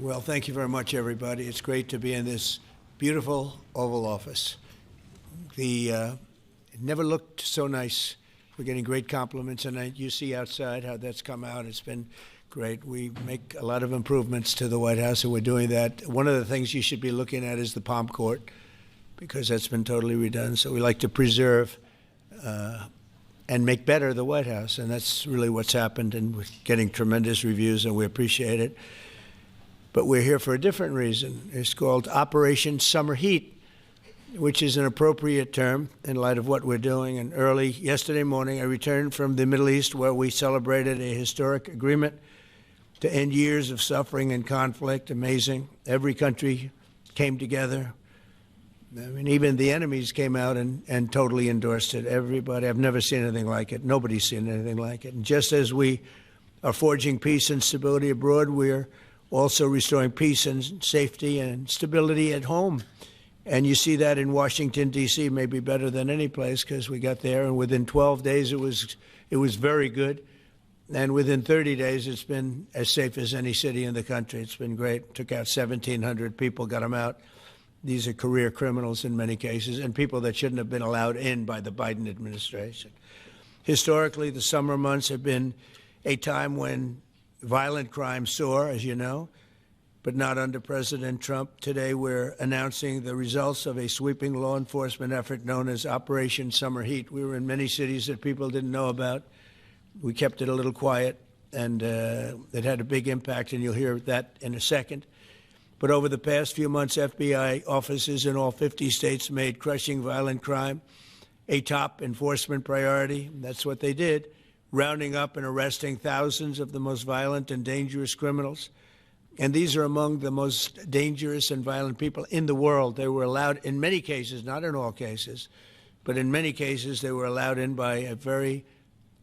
Well, thank you very much, everybody. It's great to be in this beautiful Oval Office. It never looked so nice. We're getting great compliments, and you see outside how that's come out. It's been great. We make a lot of improvements to the White House, and we're doing that. One of the things you should be looking at is the Palm Court, because that's been totally redone. So we like to preserve and make better the White House, and that's really what's happened, and we're getting tremendous reviews, and we appreciate it. But we're here for a different reason. It's called Operation Summer Heat, which is an appropriate term in light of what we're doing. And early yesterday morning, I returned from the Middle East, where we celebrated a historic agreement to end years of suffering and conflict. Amazing. Every country came together. I mean, even the enemies came out and totally endorsed it. Everybody, I've never seen anything like it. Nobody's seen anything like it. And just as we are forging peace and stability abroad, we're also restoring peace and safety and stability at home. And you see that in Washington, D.C., maybe better than any place, because we got there, and within 12 days it was very good. And within 30 days, it's been as safe as any city in the country. It's been great. Took out 1,700 people, got them out. These are career criminals in many cases, and people that shouldn't have been allowed in by the Biden administration. Historically, the summer months have been a time when violent crime soar, as you know, but not under President Trump. Today, we're announcing the results of a sweeping law enforcement effort known as Operation Summer Heat. We were in many cities that people didn't know about. We kept it a little quiet, and it had a big impact, and you'll hear that in a second. But over the past few months, FBI offices in all 50 states made crushing violent crime a top enforcement priority. That's what they did, rounding up and arresting thousands of the most violent and dangerous criminals. And these are among the most dangerous and violent people in the world. They were allowed, in many cases, not in all cases, but in many cases, they were allowed in by a very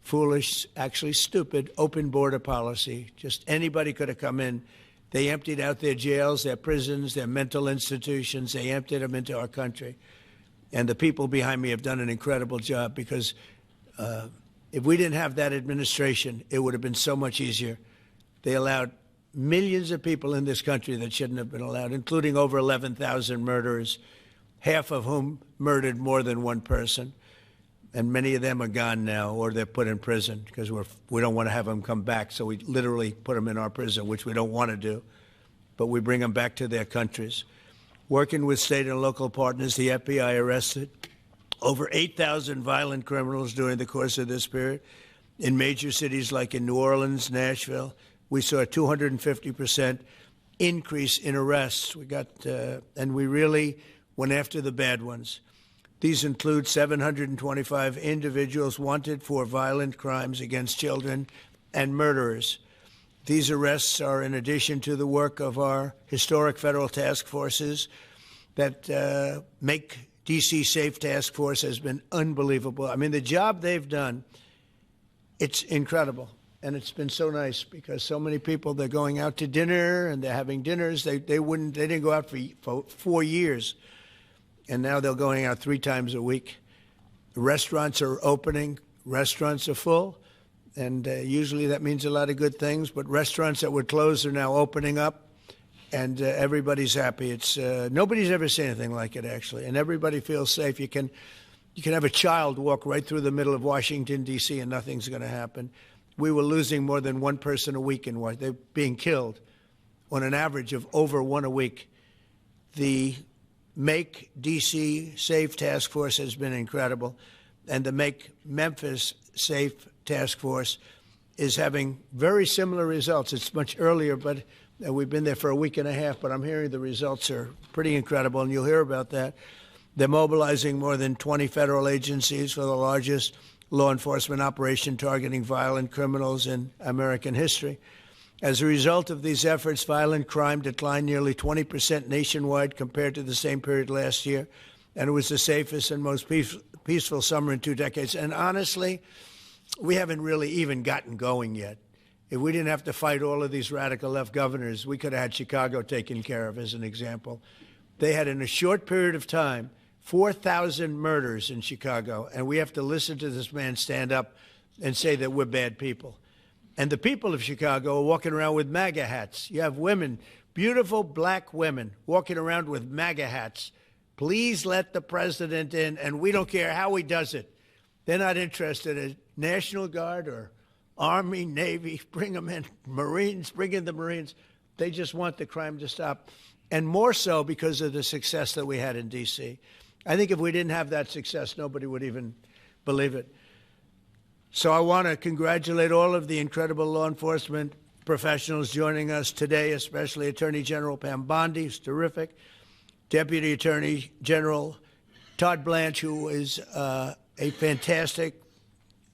foolish, actually stupid, open border policy. Just anybody could have come in. They emptied out their jails, their prisons, their mental institutions. They emptied them into our country. And the people behind me have done an incredible job, because if we didn't have that administration, it would have been so much easier. They allowed millions of people in this country that shouldn't have been allowed, including over 11,000 murderers, half of whom murdered more than one person. And many of them are gone now, or they're put in prison, because we don't want to have them come back. So we literally put them in our prison, which we don't want to do. But we bring them back to their countries. Working with state and local partners, the FBI arrested over 8,000 violent criminals during the course of this period. In major cities like in New Orleans, Nashville, we saw a 250% increase in arrests. And we really went after the bad ones. These include 725 individuals wanted for violent crimes against children and murderers. These arrests are in addition to the work of our historic federal task forces that Make D.C. Safe Task Force has been unbelievable. I mean, the job they've done, it's incredible. And it's been so nice, because so many people, they're going out to dinner and they're having dinners. They didn't go out for 4 years. And now they're going out 3 times a week. The restaurants are opening. Restaurants are full. And usually that means a lot of good things. But restaurants that were closed are now opening up. And everybody's happy. Nobody's ever seen anything like it, actually. And everybody feels safe. You can have a child walk right through the middle of Washington, D.C., and nothing's going to happen. We were losing more than one person a week in Washington. They're being killed on an average of over one a week. The Make D.C. Safe Task Force has been incredible, and the Make Memphis Safe Task Force is having very similar results. It's much earlier, but we've been there for a week and a half, but I'm hearing the results are pretty incredible, and you'll hear about that. They're mobilizing more than 20 federal agencies for the largest law enforcement operation targeting violent criminals in American history. As a result of these efforts, violent crime declined nearly 20% nationwide compared to the same period last year, and it was the safest and most peaceful summer in 2 decades. And honestly, we haven't really even gotten going yet. If we didn't have to fight all of these radical left governors, we could have had Chicago taken care of, as an example. They had, in a short period of time, 4,000 murders in Chicago, and we have to listen to this man stand up and say that we're bad people. And the people of Chicago are walking around with MAGA hats. You have women, beautiful black women, walking around with MAGA hats. Please let the president in, and we don't care how he does it. They're not interested in National Guard or Army, Navy, bring them in, Marines, bring in the Marines. They just want the crime to stop, and more so because of the success that we had in D.C. I think if we didn't have that success, nobody would even believe it. So I want to congratulate all of the incredible law enforcement professionals joining us today, especially Attorney General Pam Bondi, who's terrific, Deputy Attorney General Todd Blanche, who is a fantastic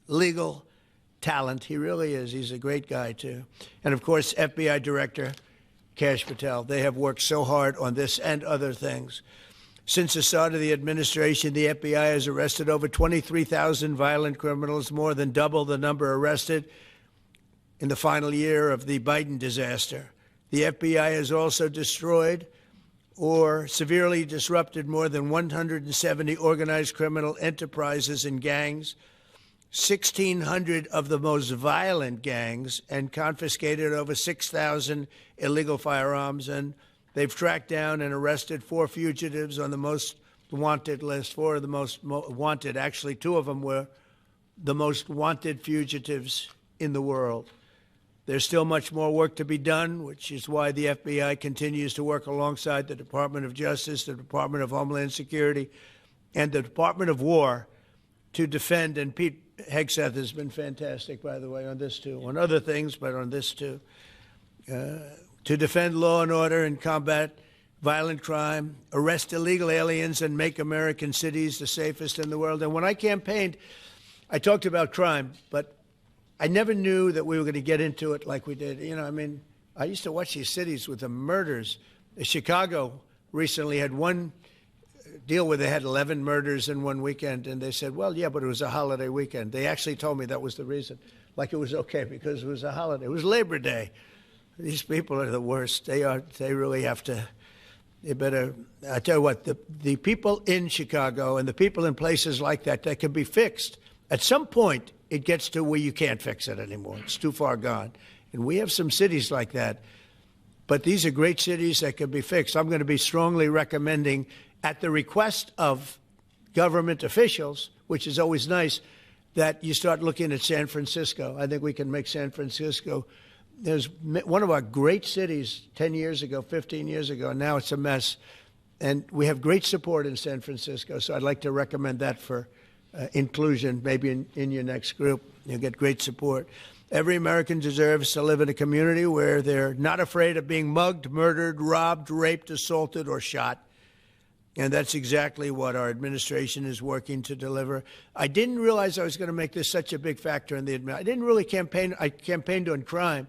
legal talent. He really is. He's a great guy, too. And, of course, FBI Director Kash Patel. They have worked so hard on this and other things. Since the start of the administration, the FBI has arrested over 23,000 violent criminals, more than double the number arrested in the final year of the Biden disaster. The FBI has also destroyed or severely disrupted more than 170 organized criminal enterprises and gangs, 1,600 of the most violent gangs, and confiscated over 6,000 illegal firearms. And they've tracked down and arrested 4 fugitives on the most wanted list, 4 of the most wanted. Actually, 2 of them were the most wanted fugitives in the world. There's still much more work to be done, which is why the FBI continues to work alongside the Department of Justice, the Department of Homeland Security, and the Department of War to defend. And Pete Hegseth has been fantastic, by the way, on this too, on other things, but on this too, to defend law and order and combat violent crime, arrest illegal aliens, and make American cities the safest in the world. And when I campaigned, I talked about crime, but I never knew that we were going to get into it like we did. You know, I mean, I used to watch these cities with the murders. Chicago recently had one deal where they had 11 murders in one weekend, and they said, well, yeah, but it was a holiday weekend. They actually told me that was the reason, like it was okay because it was a holiday. It was Labor Day. These people are the worst. They really have to, they better, I tell you what, the people in Chicago and the people in places like that can be fixed. At some point, it gets to where you can't fix it anymore. It's too far gone. And we have some cities like that. But these are great cities that can be fixed. I'm going to be strongly recommending, at the request of government officials, which is always nice, that you start looking at San Francisco. I think we can make San Francisco. There's one of our great cities 10 years ago, 15 years ago. Now it's a mess. And we have great support in San Francisco. So I'd like to recommend that for inclusion, maybe in your next group. You'll get great support. Every American deserves to live in a community where they're not afraid of being mugged, murdered, robbed, raped, assaulted, or shot. And that's exactly what our administration is working to deliver. I didn't realize I was going to make this such a big factor in the administration. I didn't really campaign. I campaigned on crime,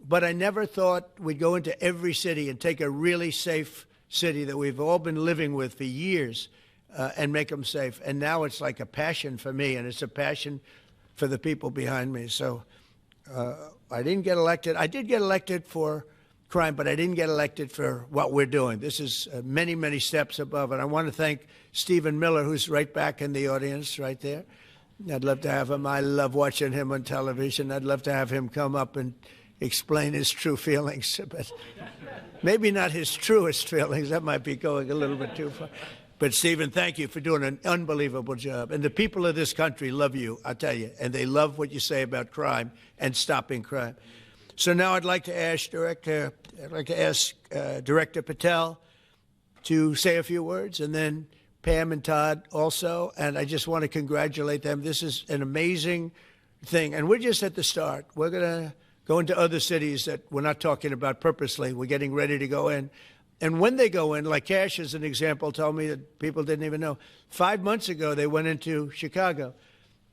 but I never thought we'd go into every city and take a really safe city that we've all been living with for years and make them safe. And now it's like a passion for me, and it's a passion for the people behind me. So I didn't get elected. I did get elected for crime, but I didn't get elected for what we're doing. This is many, many steps above. And I want to thank Stephen Miller, who's right back in the audience right there. I'd love to have him. I love watching him on television. I'd love to have him come up and explain his true feelings, but maybe not his truest feelings. That might be going a little bit too far. But, Stephen, thank you for doing an unbelievable job. And the people of this country love you, I'll tell you, and they love what you say about crime and stopping crime. So now I'd like to ask Director Patel to say a few words, and then Pam and Todd also. And I just want to congratulate them. This is an amazing thing. And we're just at the start. We're going to go into other cities that we're not talking about purposely. We're getting ready to go in. And when they go in, like Kash, as an example, told me that people didn't even know. 5 months ago, they went into Chicago,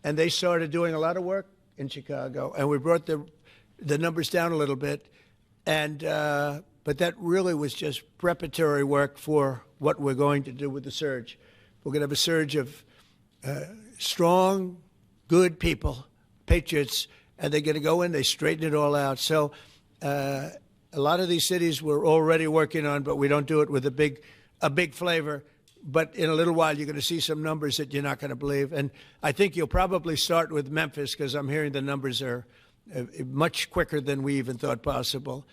and they started doing a lot of work in Chicago. And we brought the numbers down a little bit. And but that really was just preparatory work for what we're going to do with the surge. We're going to have a surge of strong, good people, patriots, and they're going to go in, they straighten it all out. So a lot of these cities we're already working on, but we don't do it with a big flavor. But in a little while, you're going to see some numbers that you're not going to believe. And I think you'll probably start with Memphis, because I'm hearing the numbers are much quicker than we even thought possible.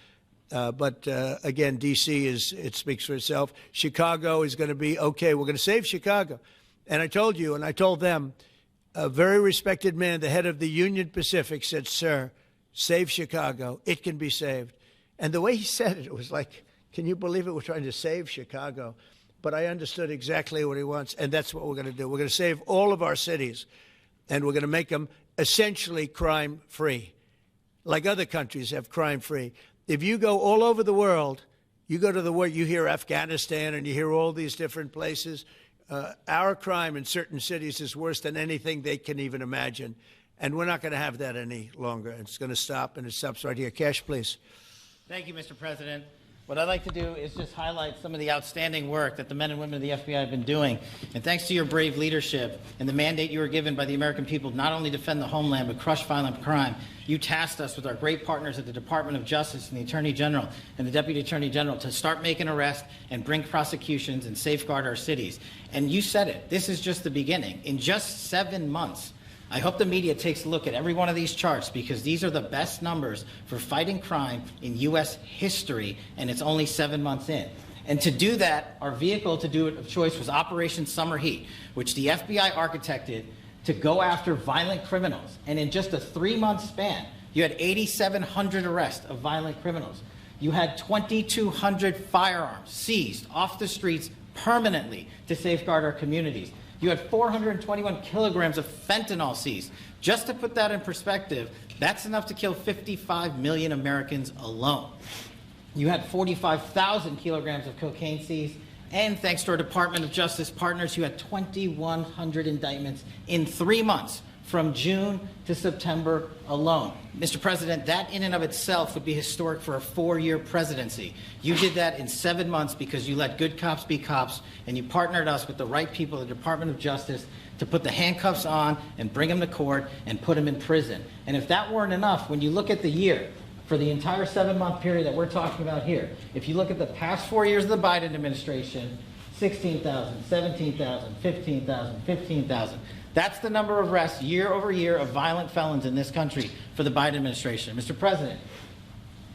But again, D.C. it speaks for itself. Chicago is going to be okay. We're going to save Chicago. And I told you, and I told them, a very respected man, the head of the Union Pacific, said, "Sir, save Chicago. It can be saved." And the way he said it, it was like, can you believe it? We're trying to save Chicago. But I understood exactly what he wants, and that's what we're going to do. We're going to save all of our cities, and we're going to make them essentially crime-free, like other countries have crime-free. If you go all over the world, you go to the world, you hear Afghanistan and you hear all these different places. Our crime in certain cities is worse than anything they can even imagine. And we're not going to have that any longer. It's going to stop, and it stops right here. Kash, please. Thank you, Mr. President. What I'd like to do is just highlight some of the outstanding work that the men and women of the FBI have been doing. And thanks to your brave leadership and the mandate you were given by the American people not only to defend the homeland but crush violent crime, you tasked us with our great partners at the Department of Justice and the Attorney General and the Deputy Attorney General to start making arrests and bring prosecutions and safeguard our cities. And you said it. This is just the beginning. In just 7 months, I hope the media takes a look at every one of these charts, because these are the best numbers for fighting crime in U.S. history, and it's only 7 months in. And to do that, our vehicle to do it of choice was Operation Summer Heat, which the FBI architected to go after violent criminals. And in just a 3-month span, you had 8,700 arrests of violent criminals. You had 2,200 firearms seized off the streets permanently to safeguard our communities. You had 421 kilograms of fentanyl seized. Just to put that in perspective, that's enough to kill 55 million Americans alone. You had 45,000 kilograms of cocaine seized, and thanks to our Department of Justice partners, you had 2,100 indictments in 3 months, from June to September alone. Mr. President, that in and of itself would be historic for a 4-year presidency. You did that in 7 months because you let good cops be cops, and you partnered us with the right people at the Department of Justice to put the handcuffs on and bring them to court and put them in prison. And if that weren't enough, when you look at the year, for the entire 7-month period that we're talking about here, if you look at the past 4 years of the Biden administration, 16,000, 17,000, 15,000, 15,000. That's the number of arrests year over year of violent felons in this country for the Biden administration. Mr. President,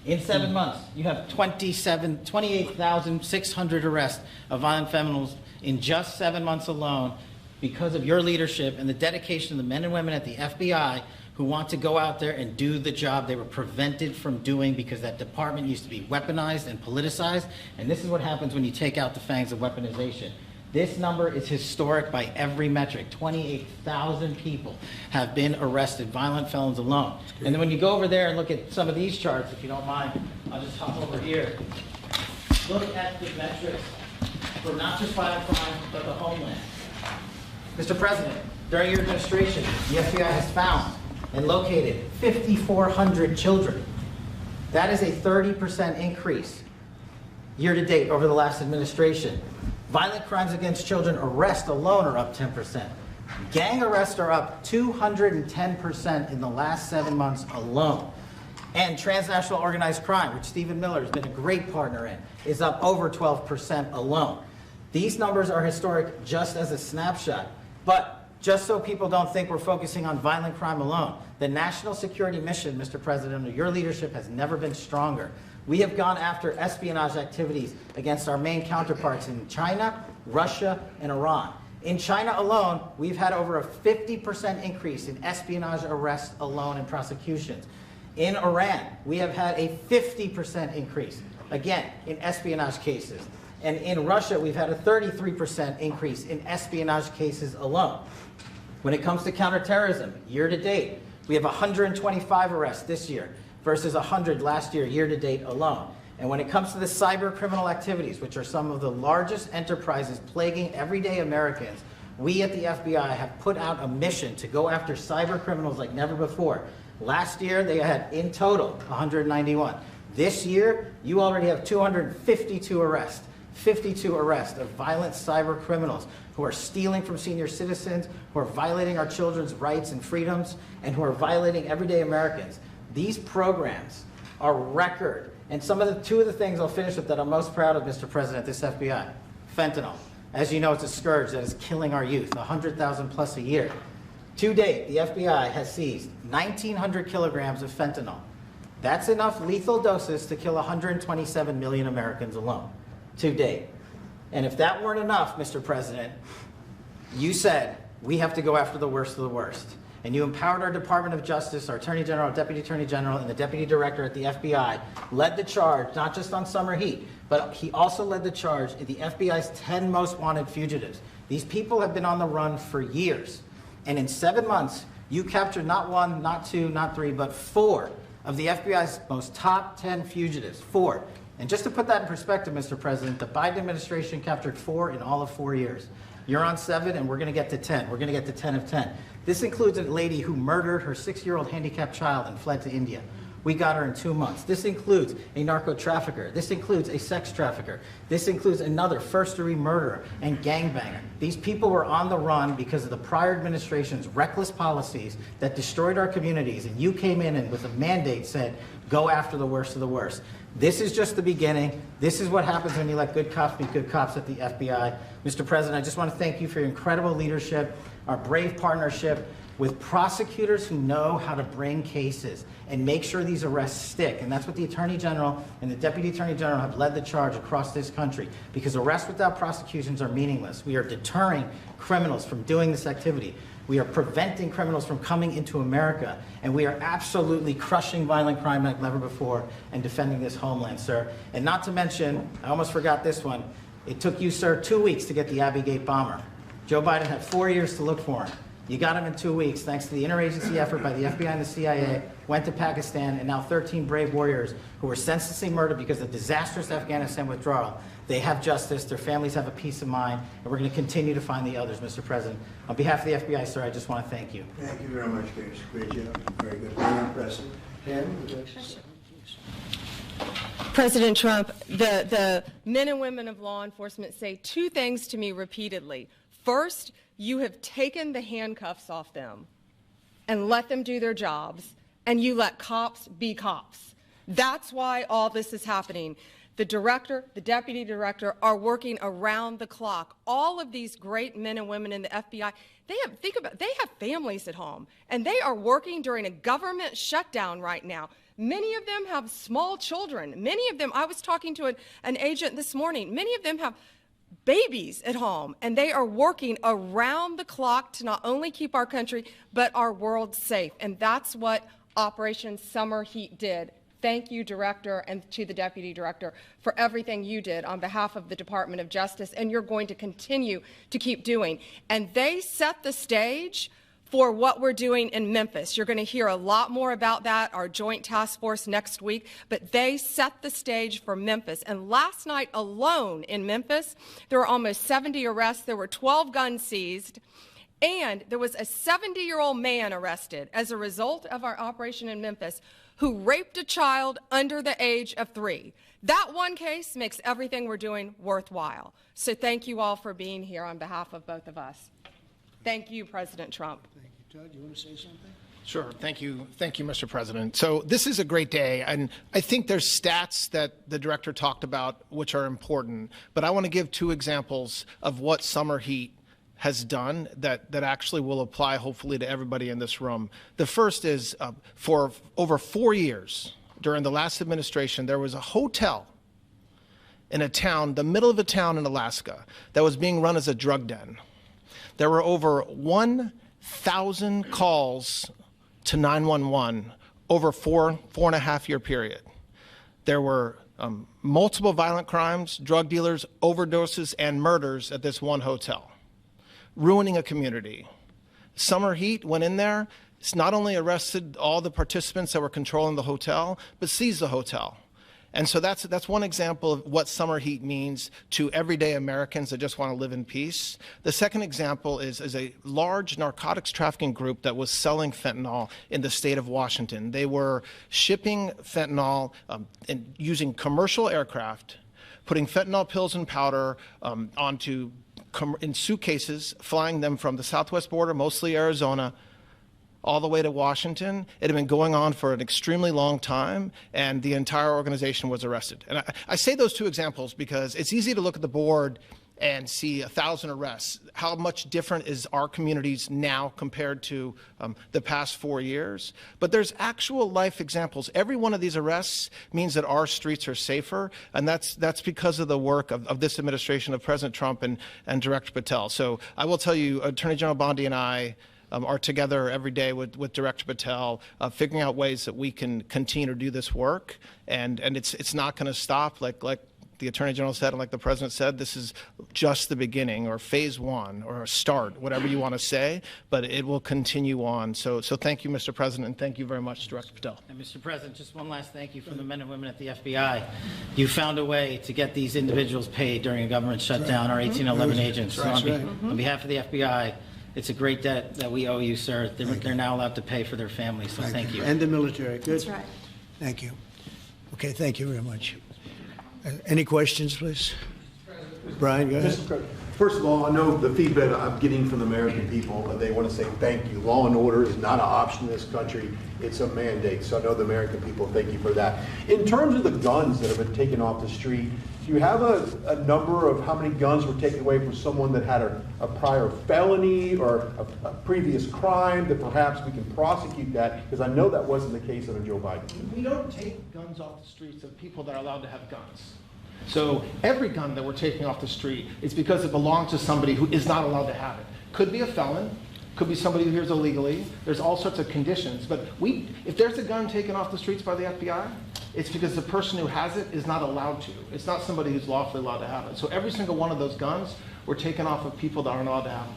in 7 months, you have 28,600 arrests of violent felons in just 7 months alone, because of your leadership and the dedication of the men and women at the FBI who want to go out there and do the job they were prevented from doing, because that department used to be weaponized and politicized. And this is what happens when you take out the fangs of weaponization. This number is historic by every metric. 28,000 people have been arrested, violent felons alone. And then when you go over there and look at some of these charts, if you don't mind, I'll just hop over here. Look at the metrics for not just violent crime, but the homeland. Mr. President, during your administration, the FBI has found and located 5,400 children. That is a 30% increase year to date over the last administration. Violent crimes against children arrests alone are up 10%. Gang arrests are up 210% in the last 7 months alone. And transnational organized crime, which Stephen Miller has been a great partner in, is up over 12% alone. These numbers are historic just as a snapshot. But just so people don't think we're focusing on violent crime alone, the national security mission, Mr. President, under your leadership has never been stronger. We have gone after espionage activities against our main counterparts in China, Russia, and Iran. In China alone, we've had over a 50% increase in espionage arrests alone and prosecutions. In Iran, we have had a 50% increase, again, in espionage cases. And in Russia, we've had a 33% increase in espionage cases alone. When it comes to counterterrorism, year to date, we have 125 arrests this year versus 100 last year, year to date alone. And when it comes to the cyber criminal activities, which are some of the largest enterprises plaguing everyday Americans, we at the FBI have put out a mission to go after cyber criminals like never before. Last year, they had in total 191. This year, you already have 252 arrests. 52 arrests of violent cyber criminals who are stealing from senior citizens, who are violating our children's rights and freedoms, and who are violating everyday Americans. These programs are record. And two of the things I'll finish with that I'm most proud of, Mr. President, this FBI. Fentanyl. As you know, it's a scourge that is killing our youth, 100,000 plus a year. To date, the FBI has seized 1,900 kilograms of fentanyl. That's enough lethal doses to kill 127 million Americans alone, to date. And if that weren't enough, Mr. President, you said we have to go after the worst of the worst. And you empowered our Department of Justice, our Attorney General, Deputy Attorney General, and the Deputy Director at the FBI, led the charge, not just on summer heat, but he also led the charge in the FBI's 10 most wanted fugitives. These people have been on the run for years. And in 7 months, you captured not 1, not 2, not 3, but 4 of the FBI's most top 10 fugitives. 4. And just to put that in perspective, Mr. President, the Biden administration captured 4 in all of 4 years. You're on 7, and we're going to get to 10. We're going to get to 10 of 10. This includes a lady who murdered her 6-year-old handicapped child and fled to India. We got her in 2 months. This includes a narco trafficker. This includes a sex trafficker. This includes another first-degree murderer and gangbanger. These people were on the run because of the prior administration's reckless policies that destroyed our communities, and you came in and with a mandate said, go after the worst of the worst. This is just the beginning. This is what happens when you let good cops be good cops at the FBI. Mr. President, I just want to thank you for your incredible leadership, our brave partnership with prosecutors who know how to bring cases and make sure these arrests stick. And that's what the Attorney General and the Deputy Attorney General have led the charge across this country, because arrests without prosecutions are meaningless. We are deterring criminals from doing this activity. We are preventing criminals from coming into America, and we are absolutely crushing violent crime like never before and defending this homeland, sir. And not to mention, I almost forgot this one, it took you, sir, 2 weeks to get the Abbey Gate bomber. Joe Biden had 4 years to look for him. You got him in 2 weeks, thanks to the interagency effort by the FBI and the CIA, went to Pakistan, and now 13 brave warriors who were senselessly murdered because of disastrous Afghanistan withdrawal. They have justice, their families have a peace of mind, and we're going to continue to find the others, Mr. President. On behalf of the FBI, sir, I just want to thank you. Thank you very much, Kash. Great job. Very good. Very impressive. Pam, would you like to say? President Trump, the men and women of law enforcement say 2 things to me repeatedly. First, you have taken the handcuffs off them and let them do their jobs, and you let cops be cops. That's why all this is happening. The director, the deputy director are working around the clock. All of these great men and women in the FBI, they have families at home, and they are working during a government shutdown right now. Many of them have small children. Many of them, I was talking to an agent this morning, many of them have babies at home, and they are working around the clock to not only keep our country, but our world safe. And that's what Operation Summer Heat did. Thank you, Director, and to the Deputy Director for everything you did on behalf of the Department of Justice, and you're going to continue to keep doing. And they set the stage for what we're doing in Memphis. You're going to hear a lot more about that, our joint task force next week, but they set the stage for Memphis. And last night alone in Memphis, there were almost 70 arrests. There were 12 guns seized, and there was a 70-year-old man arrested as a result of our operation in Memphis who raped a child under the age of 3. That one case makes everything we're doing worthwhile. So thank you all for being here on behalf of both of us. Thank you, President Trump. Thank you. Todd, you want to say something? Sure. Thank you, Mr. President. So this is a great day, and I think there's stats that the director talked about which are important, but I want to give 2 examples of what summer heat has done that actually will apply hopefully to everybody in this room. The first is for over 4 years during the last administration, there was a hotel in a town, the middle of a town in Alaska, that was being run as a drug den. There were over 1,000 calls to 911 over 4.5 year period. There were multiple violent crimes, drug dealers, overdoses, and murders at this one hotel, ruining a community. Summer Heat went in there. It's not only arrested all the participants that were controlling the hotel, but seized the hotel. And so that's one example of what summer heat means to everyday Americans that just want to live in peace. The second example is a large narcotics trafficking group that was selling fentanyl in the state of Washington. They were shipping fentanyl and using commercial aircraft, putting fentanyl pills and powder in suitcases, flying them from the southwest border, mostly Arizona, all the way to Washington. It had been going on for an extremely long time, and the entire organization was arrested. And I say those 2 examples because it's easy to look at the board and see 1,000 arrests. How much different is our communities now compared to the past 4 years? But there's actual life examples. Every one of these arrests means that our streets are safer, and that's because of the work of this administration, of President Trump and Director Patel. So I will tell you, Attorney General Bondi and I are together every day with Director Patel, figuring out ways that we can continue to do this work, and it's not going to stop. Like the Attorney General said, and like the President said, this is just the beginning, or phase one, or a start, whatever you want to say, but it will continue on. So thank you, Mr. President, and thank you very much, Director Patel. And Mr. President, just one last thank you from the men and women at the FBI. You found a way to get these individuals paid during a government shutdown, our 1811 agents. So on behalf of the FBI, it's a great debt that we owe you, sir. They're now allowed to pay for their families, so thank you. And the military. Good. That's right. Thank you. Okay, thank you very much. Any questions, please? Brian, go ahead. Mr. President, first of all, I know the feedback I'm getting from the American people, and they want to say thank you. Law and order is not an option in this country. It's a mandate. So I know the American people thank you for that. In terms of the guns that have been taken off the street, do you have a number of how many guns were taken away from someone that had a prior felony or a previous crime, that perhaps we can prosecute that? Because I know that wasn't the case under Joe Biden. We don't take guns off the streets of people that are allowed to have guns. So every gun that we're taking off the street is because it belongs to somebody who is not allowed to have it. Could be a felon, could be somebody who hears illegally. There's all sorts of conditions. But if there's a gun taken off the streets by the FBI, it's because the person who has it is not allowed to. It's not somebody who's lawfully allowed to have it. So every single one of those guns were taken off of people that aren't allowed to have them.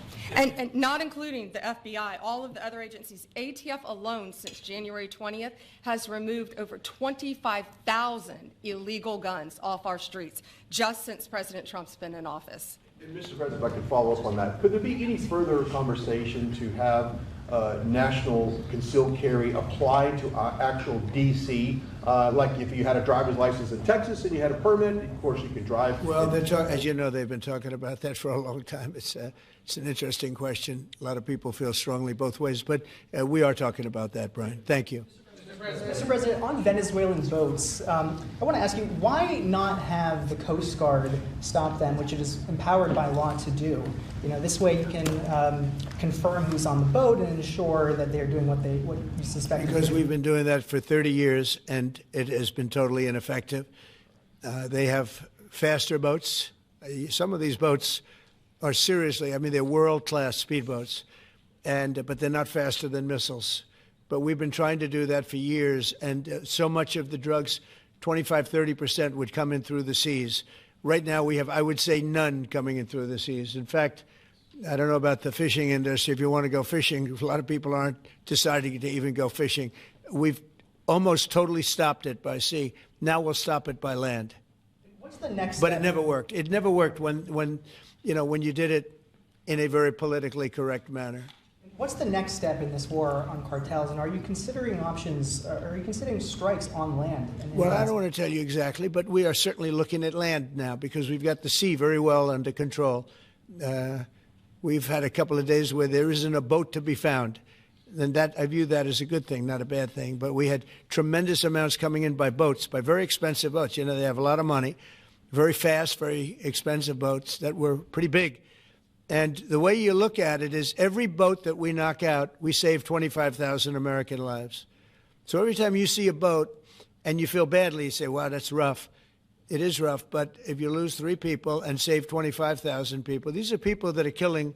And not including the FBI, all of the other agencies. ATF alone, since January 20th, has removed over 25,000 illegal guns off our streets, just since President Trump's been in office. And Mr. President, if I could follow up on that, could there be any further conversation to have national concealed carry applied to actual DC? Like if you had a driver's license in Texas and you had a permit, of course you could drive. Well, as you know, they've been talking about that for a long time. It's an interesting question. A lot of people feel strongly both ways, but we are talking about that, Brian. Thank you. Mr. President, on Venezuelan boats, I want to ask you, why not have the Coast Guard stop them, which it is empowered by law to do? You know, this way you can confirm who's on the boat and ensure that they're doing what you suspect. Because we've been doing that for 30 years, and it has been totally ineffective. They have faster boats. Some of these boats are seriously, I mean, they're world-class speedboats, but they're not faster than missiles. But we've been trying to do that for years, and so much of the drugs, 25–30%, would come in through the seas. Right now we have, I would say, none coming in through the seas. In fact, I don't know about the fishing industry. If you want to go fishing, a lot of people aren't deciding to even go fishing. We've almost totally stopped it by sea. Now we'll stop it by land. What's the next But step? it never worked. It never worked when you did it in a very politically correct manner. What's the next step in this war on cartels, and are you considering options, are you considering strikes on land? Well, I don't want to tell you exactly, but we are certainly looking at land now because we've got the sea very well under control. We've had a couple of days where there isn't a boat to be found. And that, I view that as a good thing, not a bad thing. But we had tremendous amounts coming in by boats, by very expensive boats. You know, they have a lot of money, very fast, very expensive boats that were pretty big. And the way you look at it is every boat that we knock out, we save 25,000 American lives. So every time you see a boat and you feel badly, you say, wow, that's rough. It is rough, but if you lose 3 people and save 25,000 people, these are people that are killing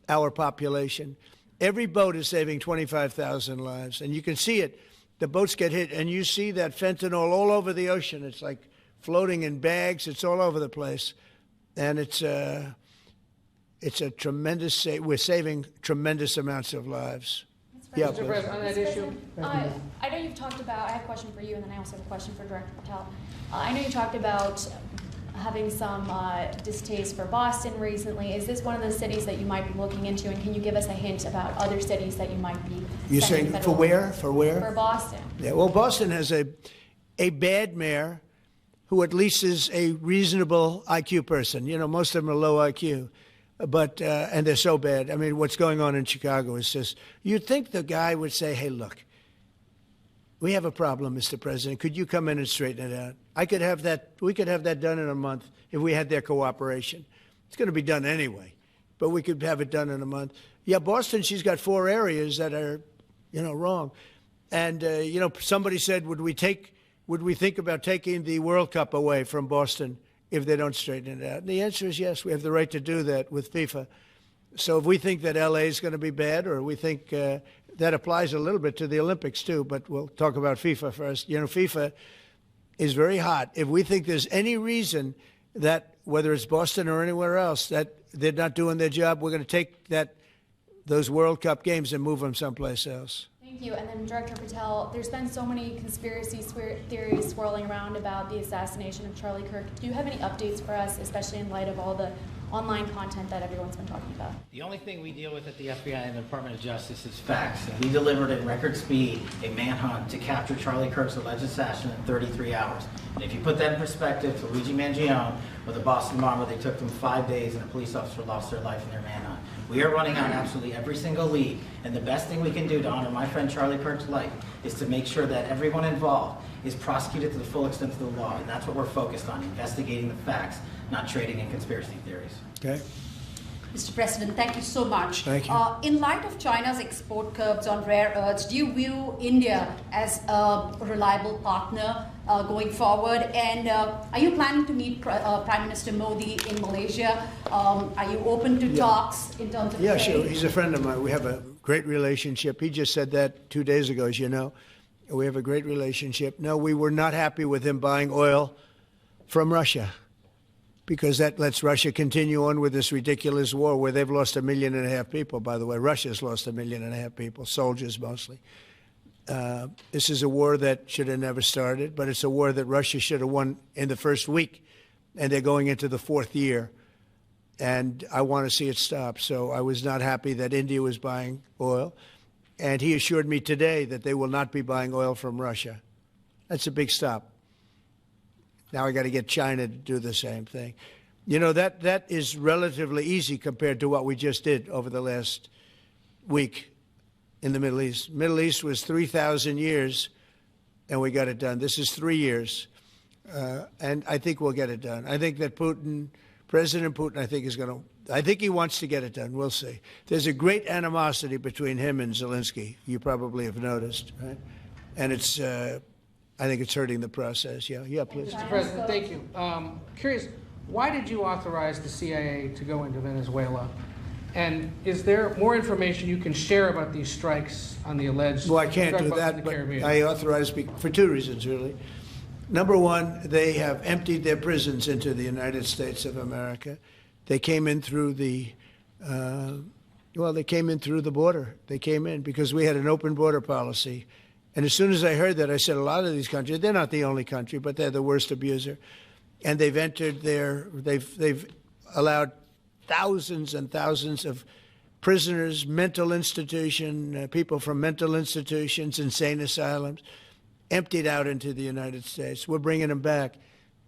our population. Every boat is saving 25,000 lives, and you can see it. The boats get hit, and you see that fentanyl all over the ocean. It's like floating in bags. It's all over the place, and it's a tremendous. We're saving tremendous amounts of lives. Yeah, Mr. President, on that issue. I know you've talked about, I have a question for you, and then I also have a question for Director Patel. I know you talked about having some distaste for Boston recently. Is this one of the cities that you might be looking into, and can you give us a hint about other cities that you might be You're saying for where? For where? For Boston. Yeah, well, Boston has a bad mayor who at least is a reasonable IQ person. You know, most of them are low IQ. But and they're so bad. I mean, what's going on in Chicago is just, you'd think the guy would say, hey, look, we have a problem, Mr. President. Could you come in and straighten it out? We could have that done in a month if we had their cooperation. It's going to be done anyway, but we could have it done in a month. Yeah, Boston, she's got 4 areas that are, wrong. And, somebody said, would we think about taking the World Cup away from Boston if they don't straighten it out? And the answer is yes. We have the right to do that with FIFA. So if we think that LA is going to be bad, or we think that applies a little bit to the Olympics too, but we'll talk about FIFA first. FIFA is very hot. If we think there's any reason that, whether it's Boston or anywhere else, that they're not doing their job, we're going to take those World Cup games and move them someplace else. Thank you. And then Director Patel, there's been so many conspiracy theories swirling around about the assassination of Charlie Kirk. Do you have any updates for us, especially in light of all the online content that everyone's been talking about? The only thing we deal with at the FBI and the Department of Justice is facts. And we delivered at record speed a manhunt to capture Charlie Kirk's alleged assassin in 33 hours. And if you put that in perspective to Luigi Mangione or the Boston bomber, they took them 5 days and a police officer lost their life in their manhunt. We are running on absolutely every single lead. And the best thing we can do to honor my friend Charlie Kirk's life is to make sure that everyone involved is prosecuted to the full extent of the law. And that's what we're focused on, investigating the facts, not trading in conspiracy theories. Okay. Mr. President, thank you so much. Thank you. In light of China's export curbs on rare earths, do you view India as a reliable partner going forward? And are you planning to meet Prime Minister Modi in Malaysia? Are you open to talks in terms of Yeah, trade? sure. He's a friend of mine. We have a great relationship. He just said that 2 days ago, as you know. We have a great relationship. No, we were not happy with him buying oil from Russia, because that lets Russia continue on with this ridiculous war where they've lost 1.5 million people, by the way. Russia's lost 1.5 million people, soldiers mostly. This is a war that should have never started, but it's a war that Russia should have won in the first week, and they're going into the 4th year. And I want to see it stop. So I was not happy that India was buying oil. And he assured me today that they will not be buying oil from Russia. That's a big stop. Now I got to get China to do the same thing. That is relatively easy compared to what we just did over the last week in the Middle East. Middle East was 3,000 years, and we got it done. This is 3 years, and I think we'll get it done. I think that President Putin, I think he wants to get it done. We'll see. There's a great animosity between him and Zelensky. You probably have noticed, right? And I think it's hurting the process. Yeah, please. Mr. President, thank you. Curious, why did you authorize the CIA to go into Venezuela? And is there more information you can share about these strikes on the alleged Well, I can't drug do busts in that, the but Caribbean? I authorized for 2 reasons, really. Number one, they have emptied their prisons into the United States of America. They came in through the border. They came in because we had an open border policy. And as soon as I heard that, I said, a lot of these countries, they're not the only country, but they're the worst abuser. And they've entered they've allowed thousands and thousands of prisoners, mental institution, people from mental institutions, insane asylums, emptied out into the United States. We're bringing them back.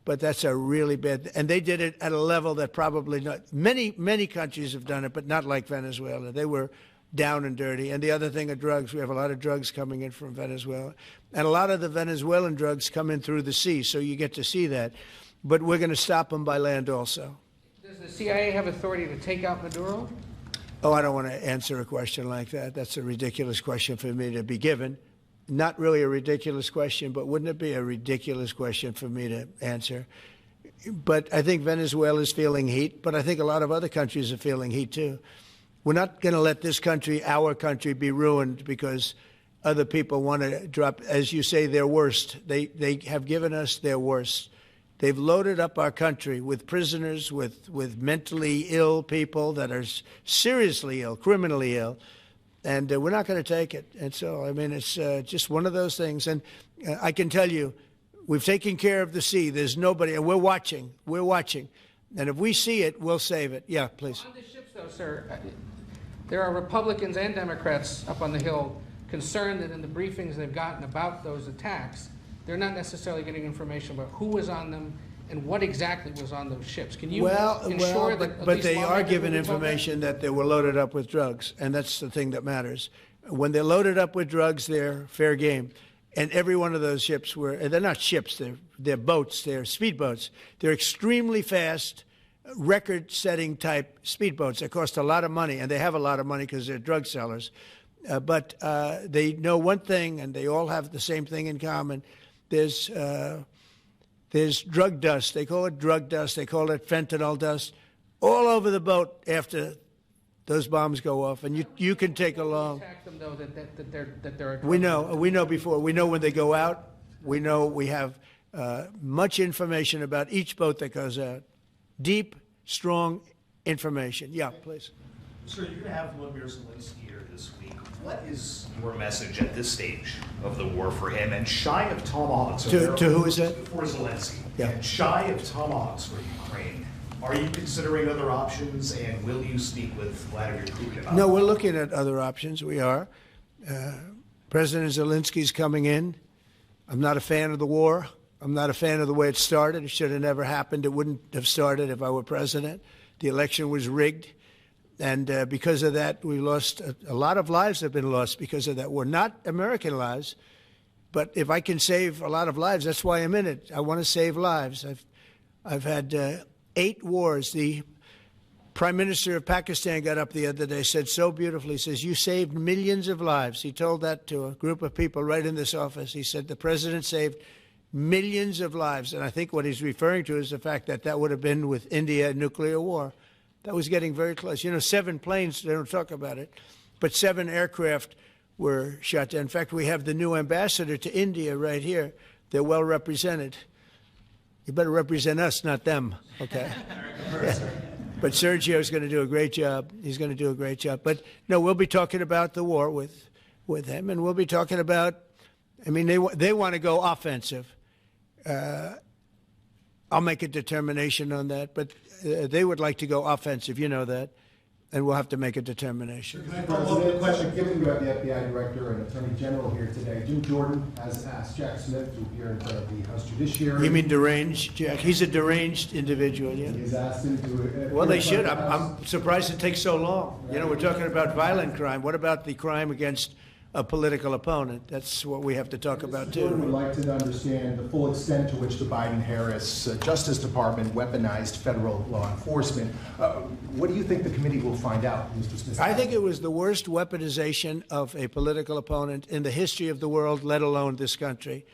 But that's a really bad, and they did it at a level that probably not, many countries have done it, but not like Venezuela. They were down and dirty. And the other thing are drugs. We have a lot of drugs coming in from Venezuela. And a lot of the Venezuelan drugs come in through the sea, so you get to see that. But we're going to stop them by land also. Does the CIA have authority to take out Maduro? Oh, I don't want to answer a question like that. That's a ridiculous question for me to be given. Not really a ridiculous question, but wouldn't it be a ridiculous question for me to answer? But I think Venezuela is feeling heat, but I think a lot of other countries are feeling heat too. We're not going to let this country, our country, be ruined because other people want to drop, as you say, their worst. They have given us their worst. They've loaded up our country with prisoners, with mentally ill people that are seriously ill, criminally ill. And we're not going to take it. And so, I mean, it's just one of those things. And I can tell you, we've taken care of the sea. There's nobody, and we're watching. We're watching. And if we see it, we'll save it. Yeah, please. On the ships, though, sir, there are Republicans and Democrats up on the Hill concerned that in the briefings they've gotten about those attacks, they're not necessarily getting information about who was on them and what exactly was on those ships. Can you ensure that at but least they are lawmakers given will be told that? information that they were loaded up with drugs, and that's the thing that matters. When they're loaded up with drugs, they're fair game. And every one of those ships were, and they're not ships, they're boats, they're speedboats. They're extremely fast. record-setting type speedboats that cost a lot of money, and they have a lot of money because they're drug sellers. But they know one thing, and they all have the same thing in common. There's drug dust. They call it drug dust. They call it fentanyl dust all over the boat after those bombs go off. And you can take along. Attack them, though, that they're a drug We know before. We know when they go out. We know we have much information about each boat that goes out. Deep, strong information. Yeah, please. Sir, you're going to have Vladimir Zelensky here this week. What is your message at this stage of the war for him? And shy of tomahawks... To who is that? For Zelensky. Yeah. And shy of tomahawks for Ukraine, are you considering other options, and will you speak with Vladimir Putin about No, we're looking at other options. We are. President Zelensky's coming in. I'm not a fan of the war. I'm not a fan of the way it started. It should have never happened. It wouldn't have started if I were president. The election was rigged. And because of that, we lost a lot of lives have been lost because of that war. Not American lives, but if I can save a lot of lives, that's why I'm in it. I want to save lives. I've had 8 wars. The Prime Minister of Pakistan got up the other day, said so beautifully, says, you saved millions of lives. He told that to a group of people right in this office. He said the president saved millions of lives. And I think what he's referring to is the fact that that would have been with India nuclear war. That was getting very close. You know, 7 planes, they don't talk about it, but 7 aircraft were shot down. In fact, we have the new ambassador to India right here. They're well represented. You better represent us, not them, okay? Yeah. But Sergio's going to do a great job. He's going to do a great job. But, no, we'll be talking about the war with him, and we'll be talking about, I mean, they want to go offensive. I'll make a determination on that, but they would like to go offensive, you know that, and we'll have to make a determination. President, given you have the FBI Director and Attorney General here today, Jim Jordan has asked Jack Smith to appear in front of the House Judiciary. You mean deranged, Jack? He's a deranged individual, yeah? He's asked him to... Well, they should. I'm surprised it takes so long. You know, we're talking about violent crime. What about the crime against a political opponent? That's what we have to talk about, too. Jordan would like to understand the full extent to which the Biden-Harris Justice Department weaponized federal law enforcement. What do you think the committee will find out, Mr. Smith? I think it was the worst weaponization of a political opponent in the history of the world, let alone this country.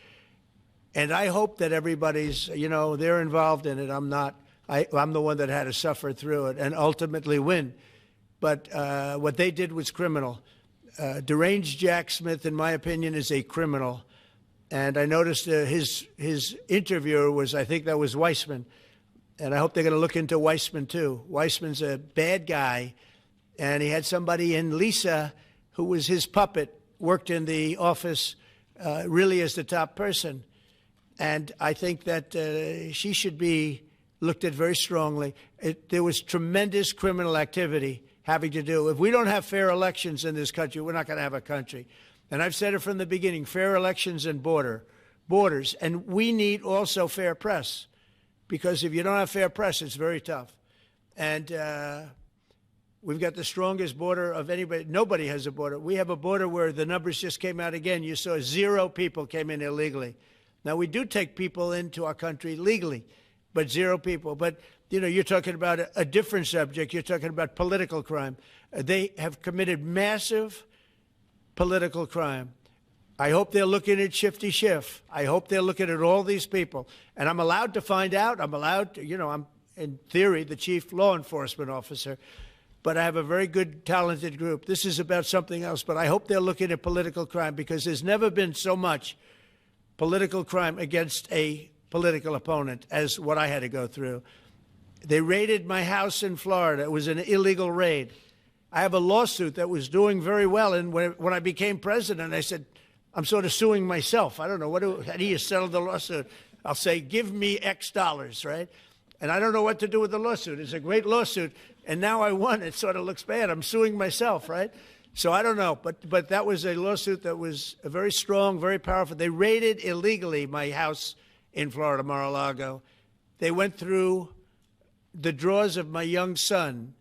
And I hope that everybody's, you know, they're involved in it. I'm not. I'm the one that had to suffer through it and ultimately win. But what they did was criminal. Deranged Jack Smith, in my opinion, is a criminal. And I noticed his interviewer was, I think that was Weissman. And I hope they're going to look into Weissman, too. Weissman's a bad guy. And he had somebody in Lisa, who was his puppet, worked in the office really as the top person. And I think that she should be looked at very strongly. There was tremendous criminal activity having to do. If we don't have fair elections in this country, we're not going to have a country. And I've said it from the beginning, fair elections and borders. And we need also fair press, because if you don't have fair press, it's very tough. And we've got the strongest border of anybody. Nobody has a border. We have a border where the numbers just came out again. You saw 0 people came in illegally. Now, we do take people into our country legally, but 0 people. But you know, you're talking about a different subject. You're talking about political crime. They have committed massive political crime. I hope they're looking at Shifty Schiff. I hope they're looking at all these people. And I'm allowed to find out. I'm allowed to, you know, I'm, in theory, the chief law enforcement officer. But I have a very good, talented group. This is about something else. But I hope they're looking at political crime, because there's never been so much political crime against a political opponent as what I had to go through. They raided my house in Florida. It was an illegal raid. I have a lawsuit that was doing very well. And when I became president, I said, I'm sort of suing myself. I don't know. How do you settle the lawsuit? I'll say, give me X dollars, right? And I don't know what to do with the lawsuit. It's a great lawsuit. And now I won. It sort of looks bad. I'm suing myself, right? So I don't know. But that was a lawsuit that was very strong, very powerful. They raided illegally my house in Florida, Mar-a-Lago. They went through the drawers of my young son.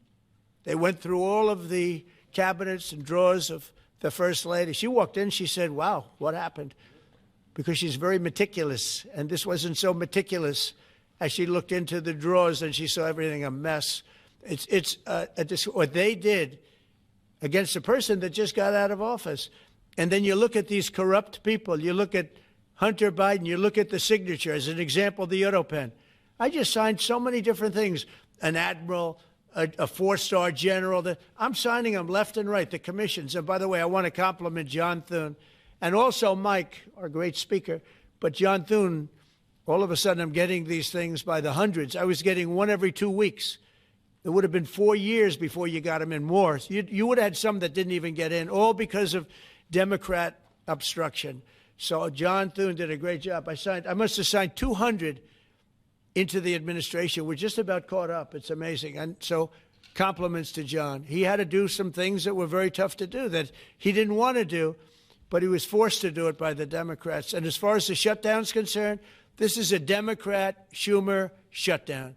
They went through all of the cabinets and drawers of the First Lady. She walked in, she said, wow, what happened? Because she's very meticulous, and this wasn't so meticulous. as she looked into the drawers and she saw everything a mess. What they did against a person that just got out of office. And then you look at these corrupt people. You look at Hunter Biden. You look at the signature. As an example, the Europen. I just signed so many different things. An admiral, a four-star general. I'm signing them left and right, the commissions. And by the way, I want to compliment John Thune and also Mike, our great speaker. But John Thune, all of a sudden I'm getting these things by the hundreds. I was getting one every 2 weeks. It would have been 4 years before you got them in more. You would have had some that didn't even get in, all because of Democrat obstruction. So John Thune did a great job. I must have signed 200 into the administration. We're just about caught up. It's amazing. And so compliments to John. He had to do some things that were very tough to do that he didn't want to do, but he was forced to do it by the Democrats. And as far as the shutdown's concerned, this is a Democrat Schumer shutdown.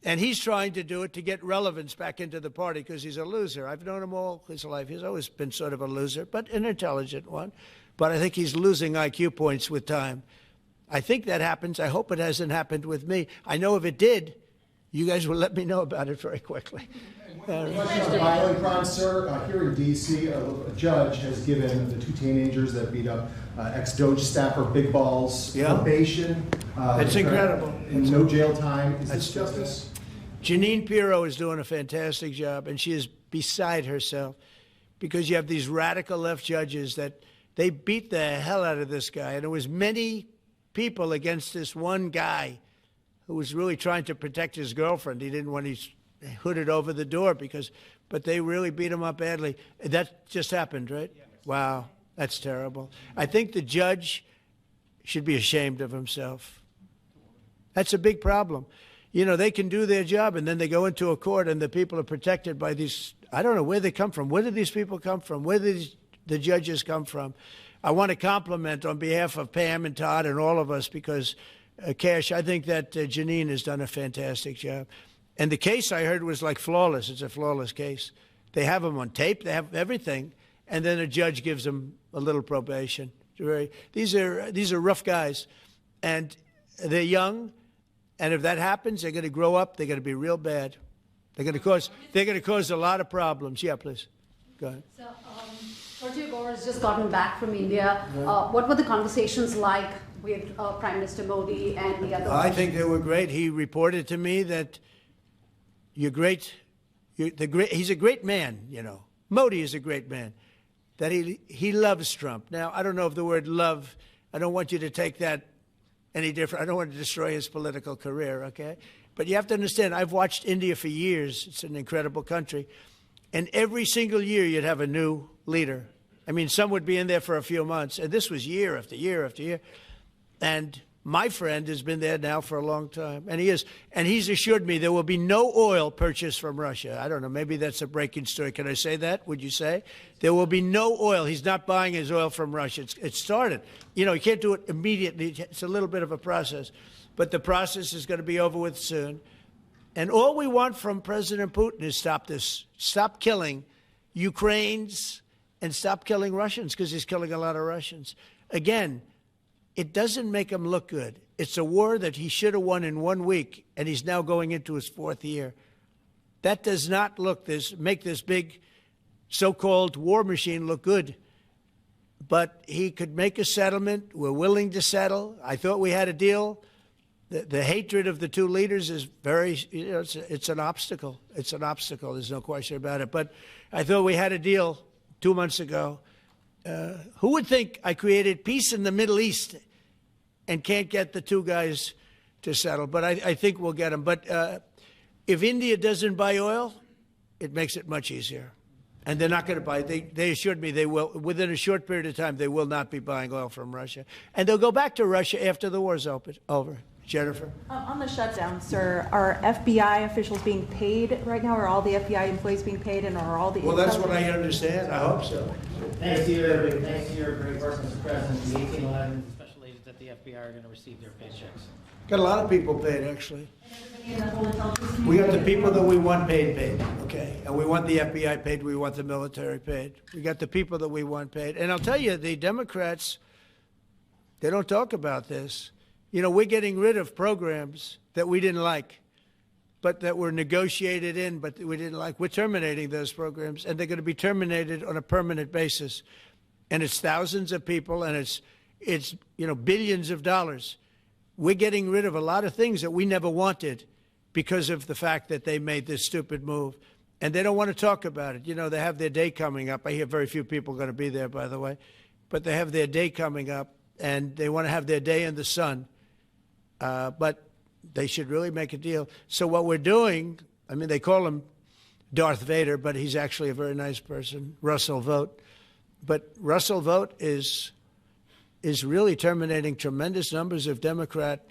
And he's trying to do it to get relevance back into the party because he's a loser. I've known him all his life. He's always been sort of a loser, but an intelligent one. But I think he's losing IQ points with time. I think that happens. I hope it hasn't happened with me. I know if it did, you guys will let me know about it very quickly. Question on violent crime, sir. Here in D.C., a judge has given the two teenagers that beat up ex-Doge staffer Big Balls probation. It's incredible. And no jail time. Is this justice? Jeanine Pirro is doing a fantastic job, and she is beside herself because you have these radical left judges that they beat the hell out of this guy. And there was many people against this one guy who was really trying to protect his girlfriend. He didn't want his hooded over the door but they really beat him up badly. That just happened, right? Yeah. Wow, that's terrible. I think the judge should be ashamed of himself. That's a big problem. You know, they can do their job and then they go into a court and the people are protected by these, I don't know where they come from. Where do these people come from? Where do the judges come from? I want to compliment on behalf of Pam and Todd and all of us because, Kash, I think that Jeanine has done a fantastic job. And the case I heard was like flawless. It's a flawless case. They have them on tape. They have everything. And then a judge gives them a little probation. These are rough guys. And they're young. And if that happens, they're going to grow up. They're going to be real bad. They're going to cause a lot of problems. Yeah, please. Go ahead. So, Sergio Gore has just gotten back from India. What were the conversations like with Prime Minister Modi and the other? I think they were great. He reported to me that he's a great man, you know. Modi is a great man. That he loves Trump. Now, I don't know if the word love, I don't want you to take that any different. I don't want to destroy his political career, okay? But you have to understand, I've watched India for years. It's an incredible country. And every single year you'd have a new leader. I mean, some would be in there for a few months. And this was year after year after year. And my friend has been there now for a long time. And he's assured me there will be no oil purchased from Russia. I don't know, maybe that's a breaking story. Can I say that? Would you say? There will be no oil. He's not buying his oil from Russia. It started. You know, you can't do it immediately. It's a little bit of a process. But the process is going to be over with soon. And all we want from President Putin is stop this. Stop killing Ukrainians and stop killing Russians because he's killing a lot of Russians. Again, it doesn't make him look good. It's a war that he should have won in 1 week, and he's now going into his 4th year. That does not make this big so-called war machine look good. But he could make a settlement. We're willing to settle. I thought we had a deal. The hatred of the two leaders is it's an obstacle. It's an obstacle. There's no question about it. But I thought we had a deal 2 months ago. Who would think I created peace in the Middle East and can't get the two guys to settle? But I think we'll get them. But if India doesn't buy oil, it makes it much easier. And they're not going to buy it. They assured me they will. Within a short period of time, they will not be buying oil from Russia. And they'll go back to Russia after the war's over. Jennifer? On the shutdown, sir, are FBI officials being paid right now? Are all the FBI employees being paid, and are all the... Well, that's what I understand. I hope so. Thanks to your great work, Mr. President. The 1811 special agents at the FBI are going to receive their paychecks. Got a lot of people paid, actually. We got the people that we want paid, okay? And we want the FBI paid, we want the military paid. We got the people that we want paid. And I'll tell you, the Democrats, they don't talk about this. You know, we're getting rid of programs that we didn't like, but that were negotiated in, but we didn't like. We're terminating those programs, and they're going to be terminated on a permanent basis. And it's thousands of people, and it's billions of dollars. We're getting rid of a lot of things that we never wanted because of the fact that they made this stupid move. And they don't want to talk about it. You know, they have their day coming up. I hear very few people are going to be there, by the way. But they have their day coming up, and they want to have their day in the sun. But they should really make a deal. So what we're doing, I mean, they call him Darth Vader, but he's actually a very nice person, Russell Vogt. But Russell Vogt is really terminating tremendous numbers of Democrat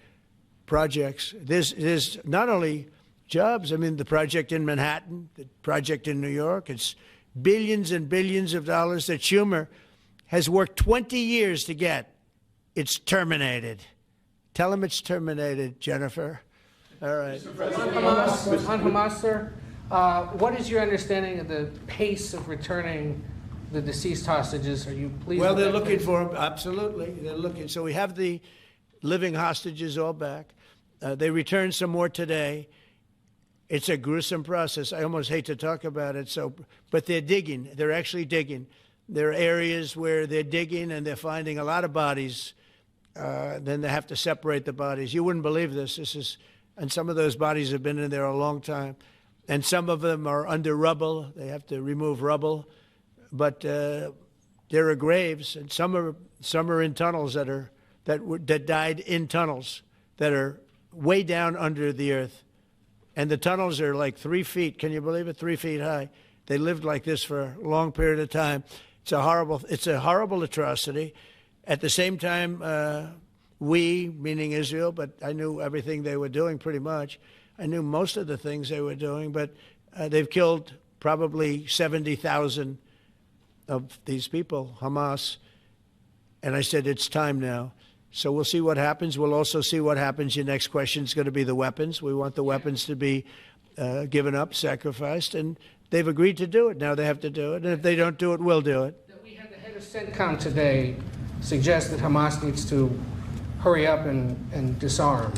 projects. There's not only jobs, I mean, the project in Manhattan, the project in New York, it's billions and billions of dollars that Schumer has worked 20 years to get. It's terminated. Tell him it's terminated, Jennifer. All right. On Hamas, sir, what is your understanding of the pace of returning the deceased hostages? Are you pleased? Well, with they're that looking pace? for them. Absolutely. They're looking. So we have the living hostages all back. They returned some more today. It's a gruesome process. I almost hate to talk about it. But they're digging. They're actually digging. There are areas where they're digging and they're finding a lot of bodies. Then they have to separate the bodies. You wouldn't believe this. And some of those bodies have been in there a long time. And some of them are under rubble. They have to remove rubble. But there are graves, and some are in tunnels that died in tunnels that are way down under the earth. And the tunnels are like 3 feet. Can you believe it? 3 feet high. They lived like this for a long period of time. It's a horrible atrocity. At the same time, we, meaning Israel, but I knew everything they were doing pretty much. I knew most of the things they were doing, but they've killed probably 70,000 of these people, Hamas. And I said, it's time now. So we'll see what happens. We'll also see what happens. Your next question is going to be the weapons. We want the weapons to be given up, sacrificed, and they've agreed to do it. Now they have to do it, and if they don't do it, we'll do it. We had the head of CENTCOM today suggest that Hamas needs to hurry up and disarm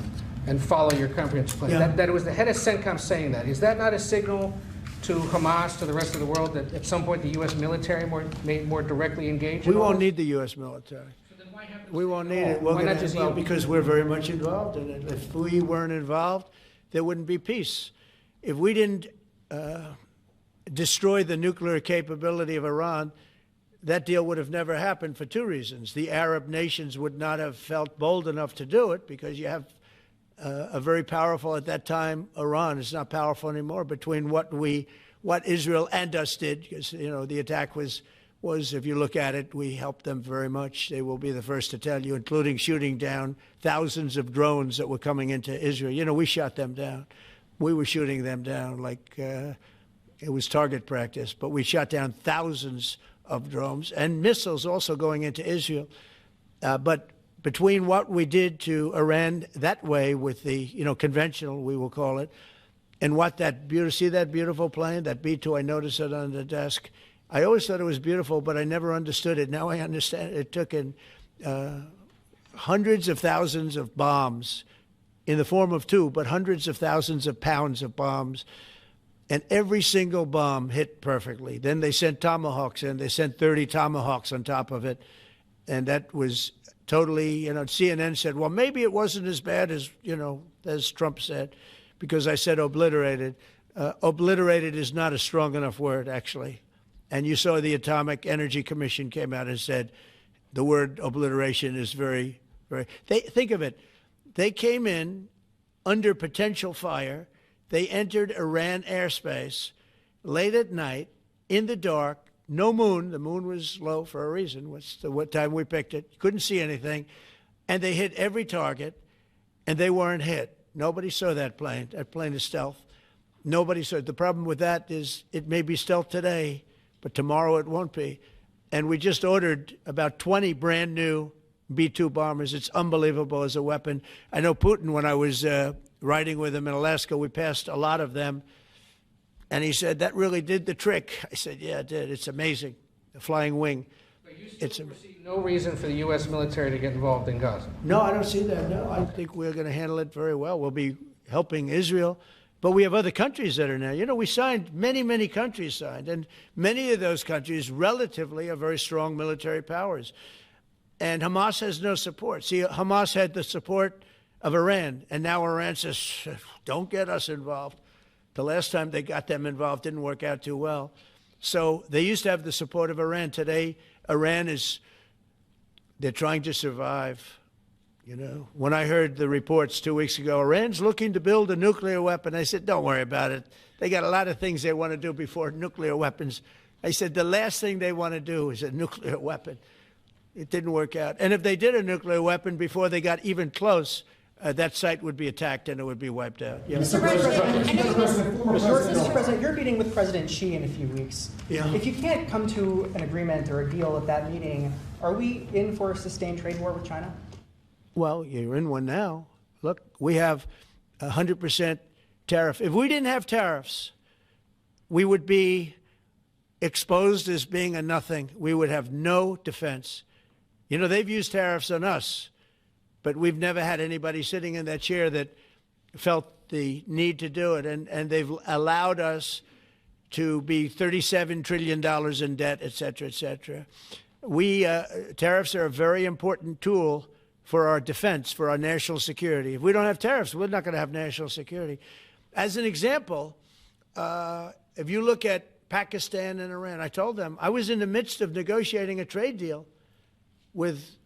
and follow your comprehensive plan. Yeah. That it was the head of CENTCOM saying that. Is that not a signal to Hamas, to the rest of the world, that at some point the U.S. military may more directly engage? We won't need the U.S. military. We won't need it. Why not just you? Because we're very much involved in it. If we weren't involved, there wouldn't be peace. If we didn't destroy the nuclear capability of Iran, that deal would have never happened for two reasons. The Arab nations would not have felt bold enough to do it because you have a very powerful, at that time, Iran. It's not powerful anymore between what Israel and us did, because, you know, the attack was, if you look at it, we helped them very much. They will be the first to tell you, including shooting down thousands of drones that were coming into Israel. You know, we shot them down. We were shooting them down like it was target practice, but we shot down thousands of drones and missiles also going into Israel. But between what we did to Iran that way with the, you know, conventional, we will call it, and what see that beautiful plane, that B-2, I noticed it on the desk. I always thought it was beautiful, but I never understood it. Now I understand it. It took in hundreds of thousands of bombs in the form of two, but hundreds of thousands of pounds of bombs. And every single bomb hit perfectly. Then they sent Tomahawks in. They sent 30 Tomahawks on top of it. And that was totally, you know, CNN said, well, maybe it wasn't as bad as, you know, as Trump said, because I said obliterated. Obliterated is not a strong enough word, actually. And you saw the Atomic Energy Commission came out and said the word obliteration is very, very, think of it. They came in under potential fire. They entered Iran airspace late at night, in the dark, no moon. The moon was low for a reason. What time we picked it. Couldn't see anything. And they hit every target, and they weren't hit. Nobody saw that plane. That plane is stealth. Nobody saw it. The problem with that is it may be stealth today, but tomorrow it won't be. And we just ordered about 20 brand new B-2 bombers. It's unbelievable as a weapon. I know Putin, when I was riding with him in Alaska, we passed a lot of them. And he said, that really did the trick. I said, yeah, it did. It's amazing. The flying wing. But you It's still foresee no reason for the U.S. military to get involved in Gaza? No, I don't see that. No, I think we're going to handle it very well. We'll be helping Israel, but we have other countries that are now. You know, we signed, many countries signed, and many of those countries relatively are very strong military powers. And Hamas has no support. See, Hamas had the support of Iran, and now Iran says, don't get us involved. The last time they got them involved didn't work out too well. So they used to have the support of Iran. Today, Iran they're trying to survive. You know, when I heard the reports 2 weeks ago, Iran's looking to build a nuclear weapon, I said, don't worry about it. They got a lot of things they want to do before nuclear weapons. I said, the last thing they want to do is a nuclear weapon. It didn't work out. And if they did a nuclear weapon before they got even close, that site would be attacked and it would be wiped out. Yeah. Mr. President, you're meeting with President Xi in a few weeks. Yeah. If you can't come to an agreement or a deal at that meeting, are we in for a sustained trade war with China? Well, you're in one now. Look, we have 100% tariff. If we didn't have tariffs, we would be exposed as being a nothing. We would have no defense. You know, they've used tariffs on us, but we've never had anybody sitting in that chair that felt the need to do it. And they've allowed us to be $37 trillion in debt, et cetera, et cetera. Tariffs are a very important tool for our defense, for our national security. If we don't have tariffs, we're not going to have national security. As an example, if you look at Pakistan and Iran, I told them I was in the midst of negotiating a trade deal with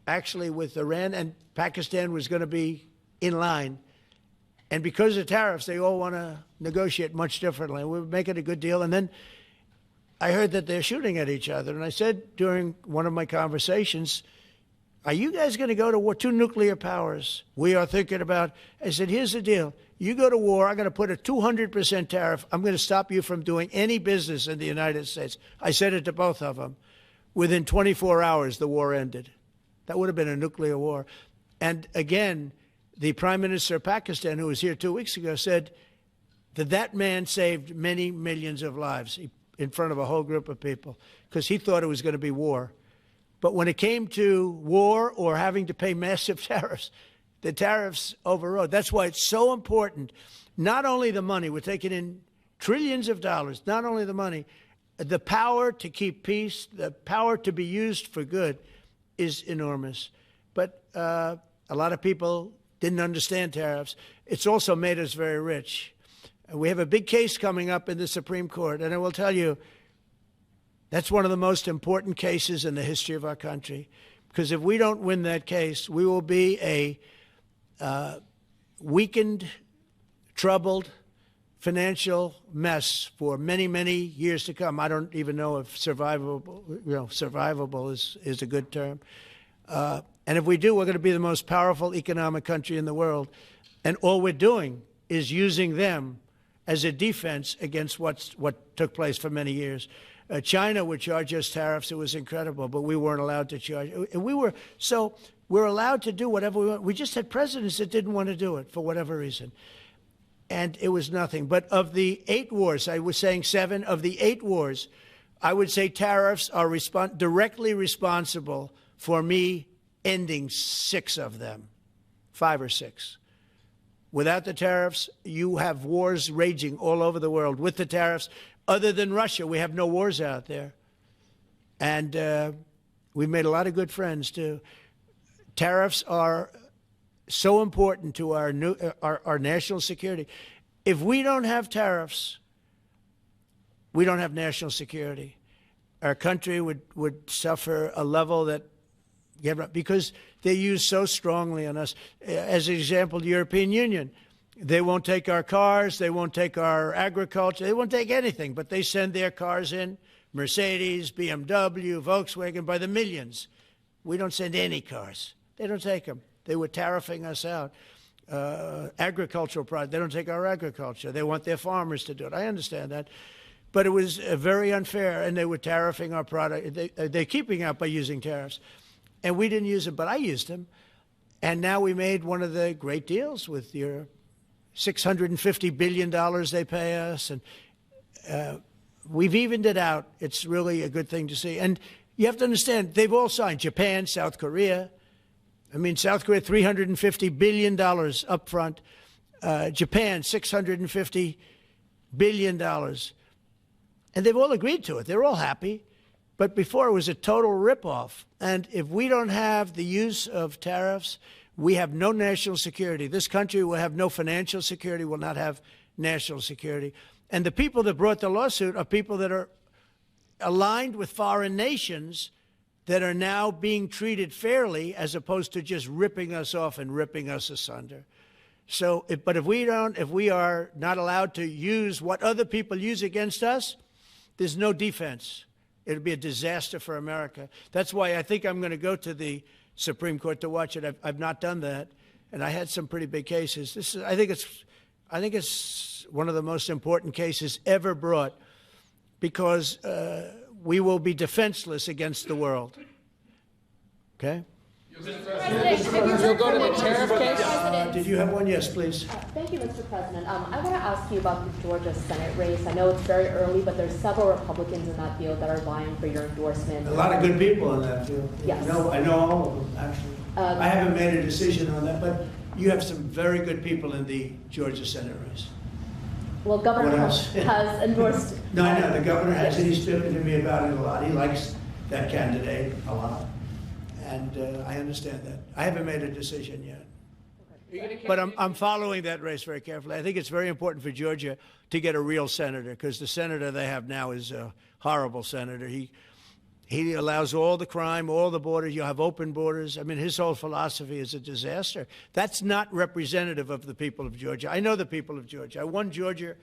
Iran, and Pakistan was going to be in line. And because of tariffs, they all want to negotiate much differently. We're making a good deal. And then I heard that they're shooting at each other. And I said during one of my conversations, are you guys going to go to war? Two nuclear powers we are thinking about. I said, here's the deal. You go to war, I'm going to put a 200% tariff. I'm going to stop you from doing any business in the United States. I said it to both of them. Within 24 hours, the war ended. That would have been a nuclear war. And again, the Prime Minister of Pakistan, who was here 2 weeks ago, said that man saved many millions of lives in front of a whole group of people because he thought it was going to be war. But when it came to war or having to pay massive tariffs, the tariffs overrode. That's why it's so important. Not only the money, we're taking in trillions of dollars, not only the money, the power to keep peace, the power to be used for good is enormous. But a lot of people didn't understand tariffs. It's also made us very rich. We have a big case coming up in the Supreme Court, and I will tell you, that's one of the most important cases in the history of our country, because if we don't win that case, we will be a weakened, troubled, financial mess for many, many years to come. I don't even know if survivable is a good term. And if we do, we're going to be the most powerful economic country in the world. And all we're doing is using them as a defense against what took place for many years. China would charge us tariffs. It was incredible, but we weren't allowed to charge. And we're allowed to do whatever we want. We just had presidents that didn't want to do it for whatever reason. And it was nothing. But of the 8 wars, I was saying 7, of the 8 wars, I would say tariffs are directly responsible for me ending 6 of them, 5 or 6. Without the tariffs, you have wars raging all over the world. With the tariffs, other than Russia, we have no wars out there. And we've made a lot of good friends, too. Tariffs are so important to our national security. If we don't have tariffs, we don't have national security. Our country would suffer a level that, because they use so strongly on us. As an example, the European Union, they won't take our cars, they won't take our agriculture, they won't take anything, but they send their cars in, Mercedes, BMW, Volkswagen, by the millions. We don't send any cars. They don't take them. They were tariffing us out. Agricultural products, they don't take our agriculture. They want their farmers to do it. I understand that. But it was very unfair, and they were tariffing our product. They're keeping out by using tariffs. And we didn't use them, but I used them. And now we made one of the great deals with your $650 billion they pay us. And we've evened it out. It's really a good thing to see. And, You have to understand, they've all signed. Japan, South Korea. I mean, South Korea, $350 billion up front. Japan, $650 billion. And they've all agreed to it. They're all happy. But before, it was a total ripoff. And if we don't have the use of tariffs, we have no national security. This country will have no financial security, will not have national security. And the people that brought the lawsuit are people that are aligned with foreign nations that are now being treated fairly as opposed to just ripping us off and ripping us asunder. So, but if we are not allowed to use what other people use against us, there's no defense. It'll be a disaster for America. That's why I think I'm going to go to the Supreme Court to watch it. I've not done that, and I had some pretty big cases. I think it's one of the most important cases ever brought, because we will be defenseless against the world. Okay? You'll go to the tariff case? Did you have one? Yes, please. Thank you, Mr. President. I want to ask you about the Georgia Senate race. I know it's very early, but there's several Republicans in that field that are vying for your endorsement. A lot of good people in that field. Yes. I know all of them, actually. I haven't made a decision on that, but you have some very good people in the Georgia Senate race. Well, Governor Kash has endorsed. No, I know. The governor has it. He's spoken to me about it a lot. He likes that candidate a lot. And I understand that. I haven't made a decision yet. But I'm following that race very carefully. I think it's very important for Georgia to get a real senator, because the senator they have now is a horrible senator. He allows all the crime, all the borders. You have open borders. I mean, his whole philosophy is a disaster. That's not representative of the people of Georgia. I know the people of Georgia. I won Georgia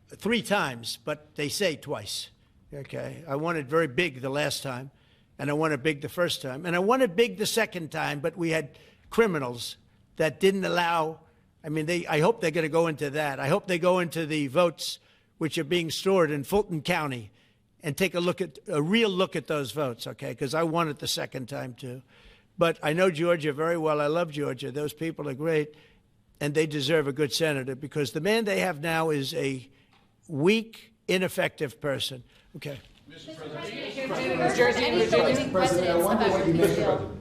3 times, but they say twice. Okay? I won it very big the last time, and I won it big the first time. And I won it big the second time, but we had criminals that didn't allow. I mean, I hope they're going to go into that. I hope they go into the votes which are being stored in Fulton County and take a real look at those votes, okay? Because I won it the second time, too. But I know Georgia very well. I love Georgia. Those people are great, and they deserve a good senator, because the man they have now is a weak, ineffective person. Okay. Mr. President, I wonder what you Mr.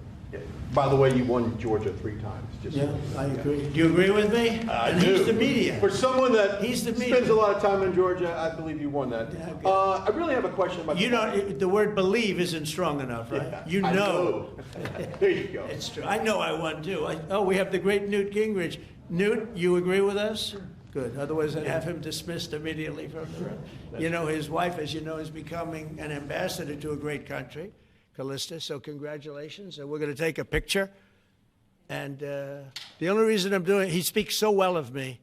By the way, you won Georgia 3 times. Just Yeah, I agree. Do you agree with me? I And do. he's the media. For someone that He's the spends media. a lot of time in Georgia, I believe you won that. Yeah, okay. I really have a question about You know, the word believe isn't strong enough, right? Yeah, You I know. there you go. It's true. I know I won, too. We have the great Newt Gingrich. Newt, you agree with us? Good. Otherwise, I'd have him dismissed immediately from the room. You know, his wife, as you know, is becoming an ambassador to a great country, Callista, so congratulations. And we're going to take a picture. And the only reason I'm doing it, he speaks so well of me.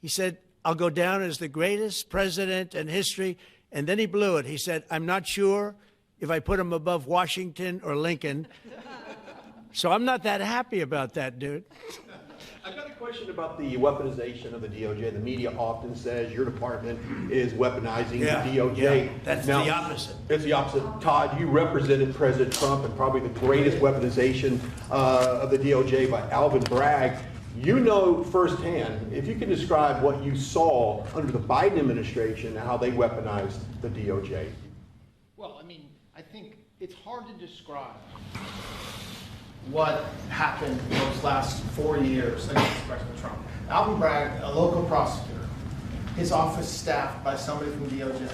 He said, I'll go down as the greatest president in history. And then he blew it. He said, I'm not sure if I put him above Washington or Lincoln. So I'm not that happy about that, dude. I've got a question about the weaponization of the DOJ. The media often says your department is weaponizing the DOJ. Yeah, that's the opposite. It's the opposite. Todd, you represented President Trump and probably the greatest weaponization of the DOJ by Alvin Bragg. You know firsthand, if you can describe what you saw under the Biden administration and how they weaponized the DOJ. Well, I mean, I think it's hard to describe what happened in those last 4 years against President Trump. Alvin Bragg, a local prosecutor, his office staffed by somebody from DOJ.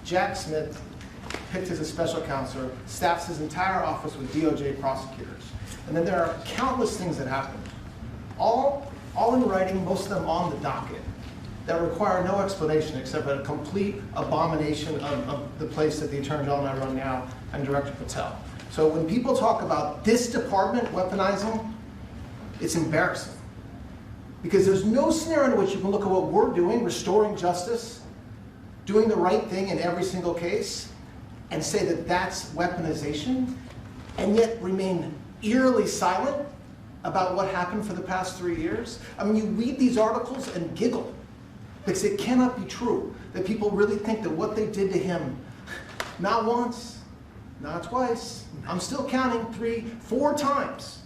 Jack Smith, picked as a special counselor, staffs his entire office with DOJ prosecutors. And then there are countless things that happened, all in writing, most of them on the docket, that require no explanation except a complete abomination of the place that the Attorney General and I run now, and Director Patel. So when people talk about this department weaponizing, it's embarrassing. Because there's no scenario in which you can look at what we're doing, restoring justice, doing the right thing in every single case, and say that that's weaponization, and yet remain eerily silent about what happened for the past 3 years. I mean, you read these articles and giggle, because it cannot be true that people really think that what they did to him, not once, not twice, I'm still counting 3, 4 times,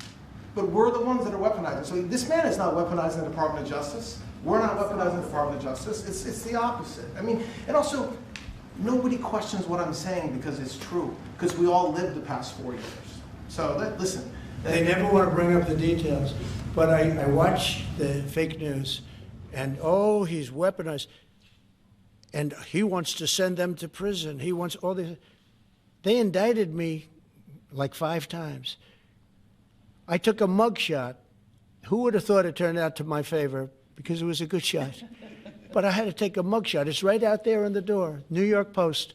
but we're the ones that are weaponizing. So this man is not weaponizing the Department of Justice. We're not weaponizing the Department of Justice. It's the opposite. I mean, and also, Nobody questions what I'm saying because it's true, because we all lived the past 4 years. So listen. They never want to bring up the details, but I watch the fake news, and oh, he's weaponized, and he wants to send them to prison. He wants all this. They indicted me like 5 times. I took a mugshot. Who would have thought it turned out to my favor? Because it was a good shot. But I had to take a mugshot. It's right out there on the door. New York Post,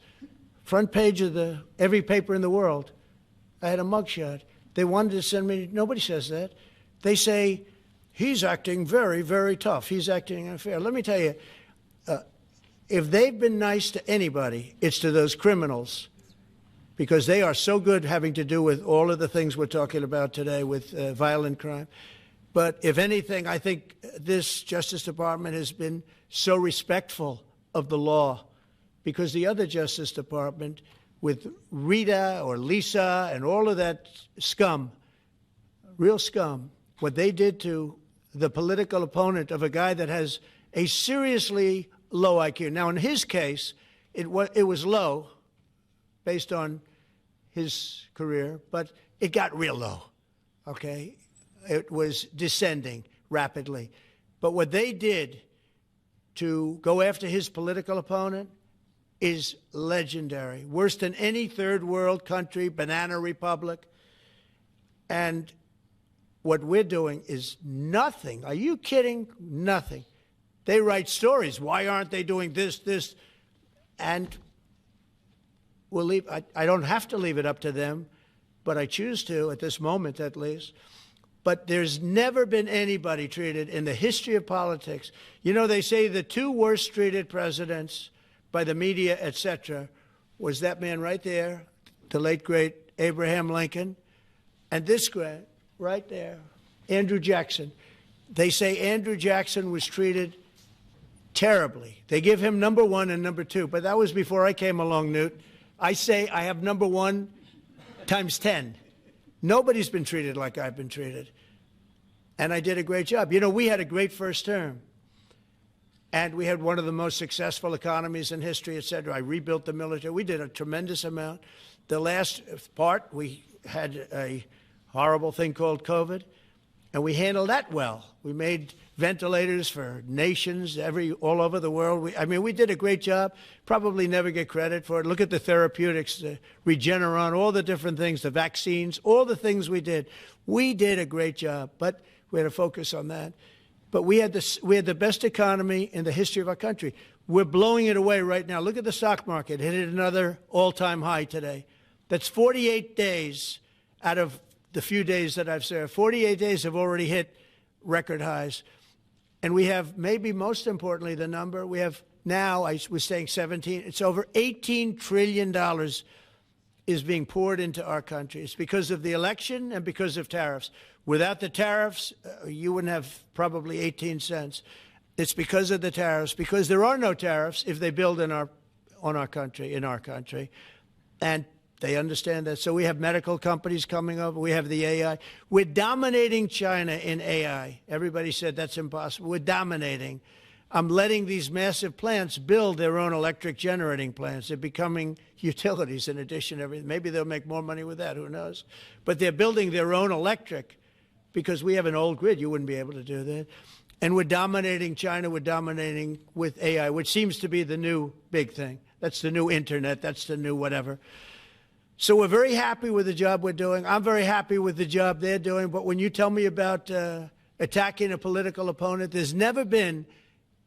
front page of every paper in the world. I had a mugshot. They wanted to send me. Nobody says that. They say he's acting very, very tough. He's acting unfair. Let me tell you, if they've been nice to anybody, it's to those criminals, because they are so good having to do with all of the things we're talking about today with violent crime. But if anything, I think this Justice Department has been so respectful of the law, because the other Justice Department with Rita or Lisa and all of that scum, real scum, what they did to the political opponent of a guy that has a seriously low IQ. Now, in his case, it was low based on his career, but it got real low, okay? It was descending rapidly. But what they did to go after his political opponent is legendary, worse than any third world country, banana republic. And what we're doing is nothing. Are you kidding? Nothing. They write stories. Why aren't they doing this? And we'll leave. I don't have to leave it up to them, but I choose to, at this moment at least. But there's never been anybody treated in the history of politics. You know, they say the 2 worst treated presidents by the media, etc., was that man right there, the late, great Abraham Lincoln, and this guy right there, Andrew Jackson. They say Andrew Jackson was treated terribly. They give him number 1 and number 2, but that was before I came along, Newt. I say I have number 1 times 10. Nobody's been treated like I've been treated. And I did a great job. You know, we had a great first term. And we had one of the most successful economies in history, et cetera. I rebuilt the military. We did a tremendous amount. The last part, we had a horrible thing called COVID, and we handled that well. We made ventilators for nations all over the world. We did a great job. Probably never get credit for it. Look at the therapeutics, the Regeneron, all the different things, the vaccines, all the things we did. We did a great job, but we had to focus on that. But we had the best economy in the history of our country. We're blowing it away right now. Look at the stock market. It hit another all-time high today. That's 48 days out of the few days that I've served. 48 days have already hit record highs. And we have, maybe most importantly, the number, we have now, I was saying 17, it's over $18 trillion is being poured into our country. It's because of the election and because of tariffs. Without the tariffs, you wouldn't have probably 18 cents. It's because of the tariffs, because there are no tariffs if they build in our country. And they understand that. So we have medical companies coming over. We have the AI. We're dominating China in AI. Everybody said that's impossible. We're dominating. I'm letting these massive plants build their own electric generating plants. They're becoming utilities in addition to everything. Maybe they'll make more money with that. Who knows? But they're building their own electric because we have an old grid. You wouldn't be able to do that. And we're dominating China. We're dominating with AI, which seems to be the new big thing. That's the new internet. That's the new whatever. So we're very happy with the job we're doing. I'm very happy with the job they're doing. But when you tell me about attacking a political opponent, there's never been,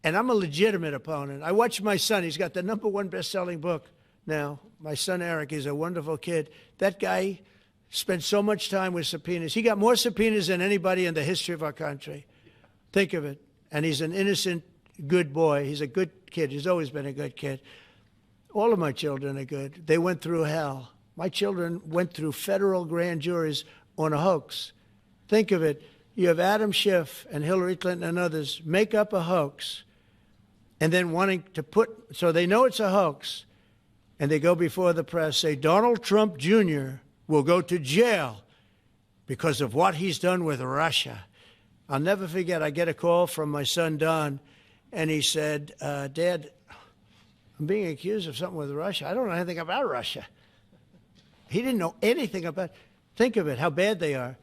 and I'm a legitimate opponent. I watch my son. He's got the #1 best-selling book now. My son, Eric, is a wonderful kid. That guy spent so much time with subpoenas. He got more subpoenas than anybody in the history of our country. Think of it. And he's an innocent, good boy. He's a good kid. He's always been a good kid. All of my children are good. They went through hell. My children went through federal grand juries on a hoax. Think of it. You have Adam Schiff and Hillary Clinton and others make up a hoax and then wanting to so they know it's a hoax, and they go before the press, say Donald Trump Jr. will go to jail because of what he's done with Russia. I'll never forget, I get a call from my son, Don, and he said, Dad, I'm being accused of something with Russia. I don't know anything about Russia. He didn't know anything about. Think of it, how bad they are.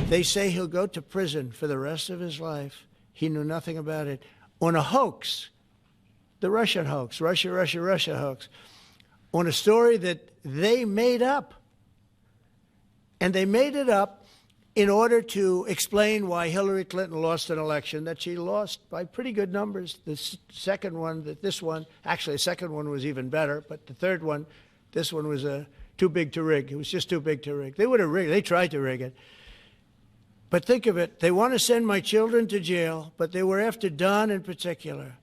They say he'll go to prison for the rest of his life. He knew nothing about it. On a hoax, the Russian hoax, Russia hoax, on a story that they made up. And they made it up in order to explain why Hillary Clinton lost an election that she lost by pretty good numbers. The second one, actually the second one was even better, but the third one, this one was too big to rig. It was just too big to rig. They would have rigged. They tried to rig it. But think of it. They want to send my children to jail, but they were after Don in particular.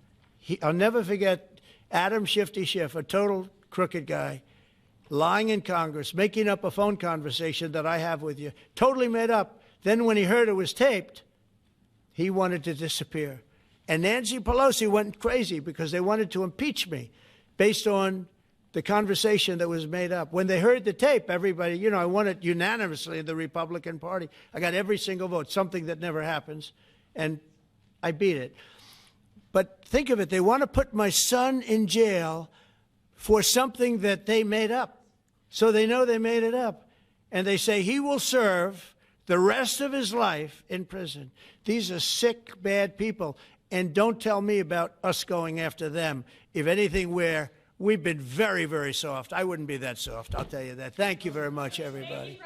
I'll never forget Adam Shifty Schiff, a total crooked guy, lying in Congress, making up a phone conversation that I have with you, totally made up. Then when he heard it was taped, he wanted to disappear. And Nancy Pelosi went crazy because they wanted to impeach me based on the conversation that was made up. When they heard the tape, everybody, I won it unanimously in the Republican Party. I got every single vote, something that never happens, and I beat it. But think of it, they want to put my son in jail for something that they made up. So they know they made it up. And they say he will serve the rest of his life in prison. These are sick, bad people. And don't tell me about us going after them. If anything, we've been very, very soft. I wouldn't be that soft, I'll tell you that. Thank you very much, everybody.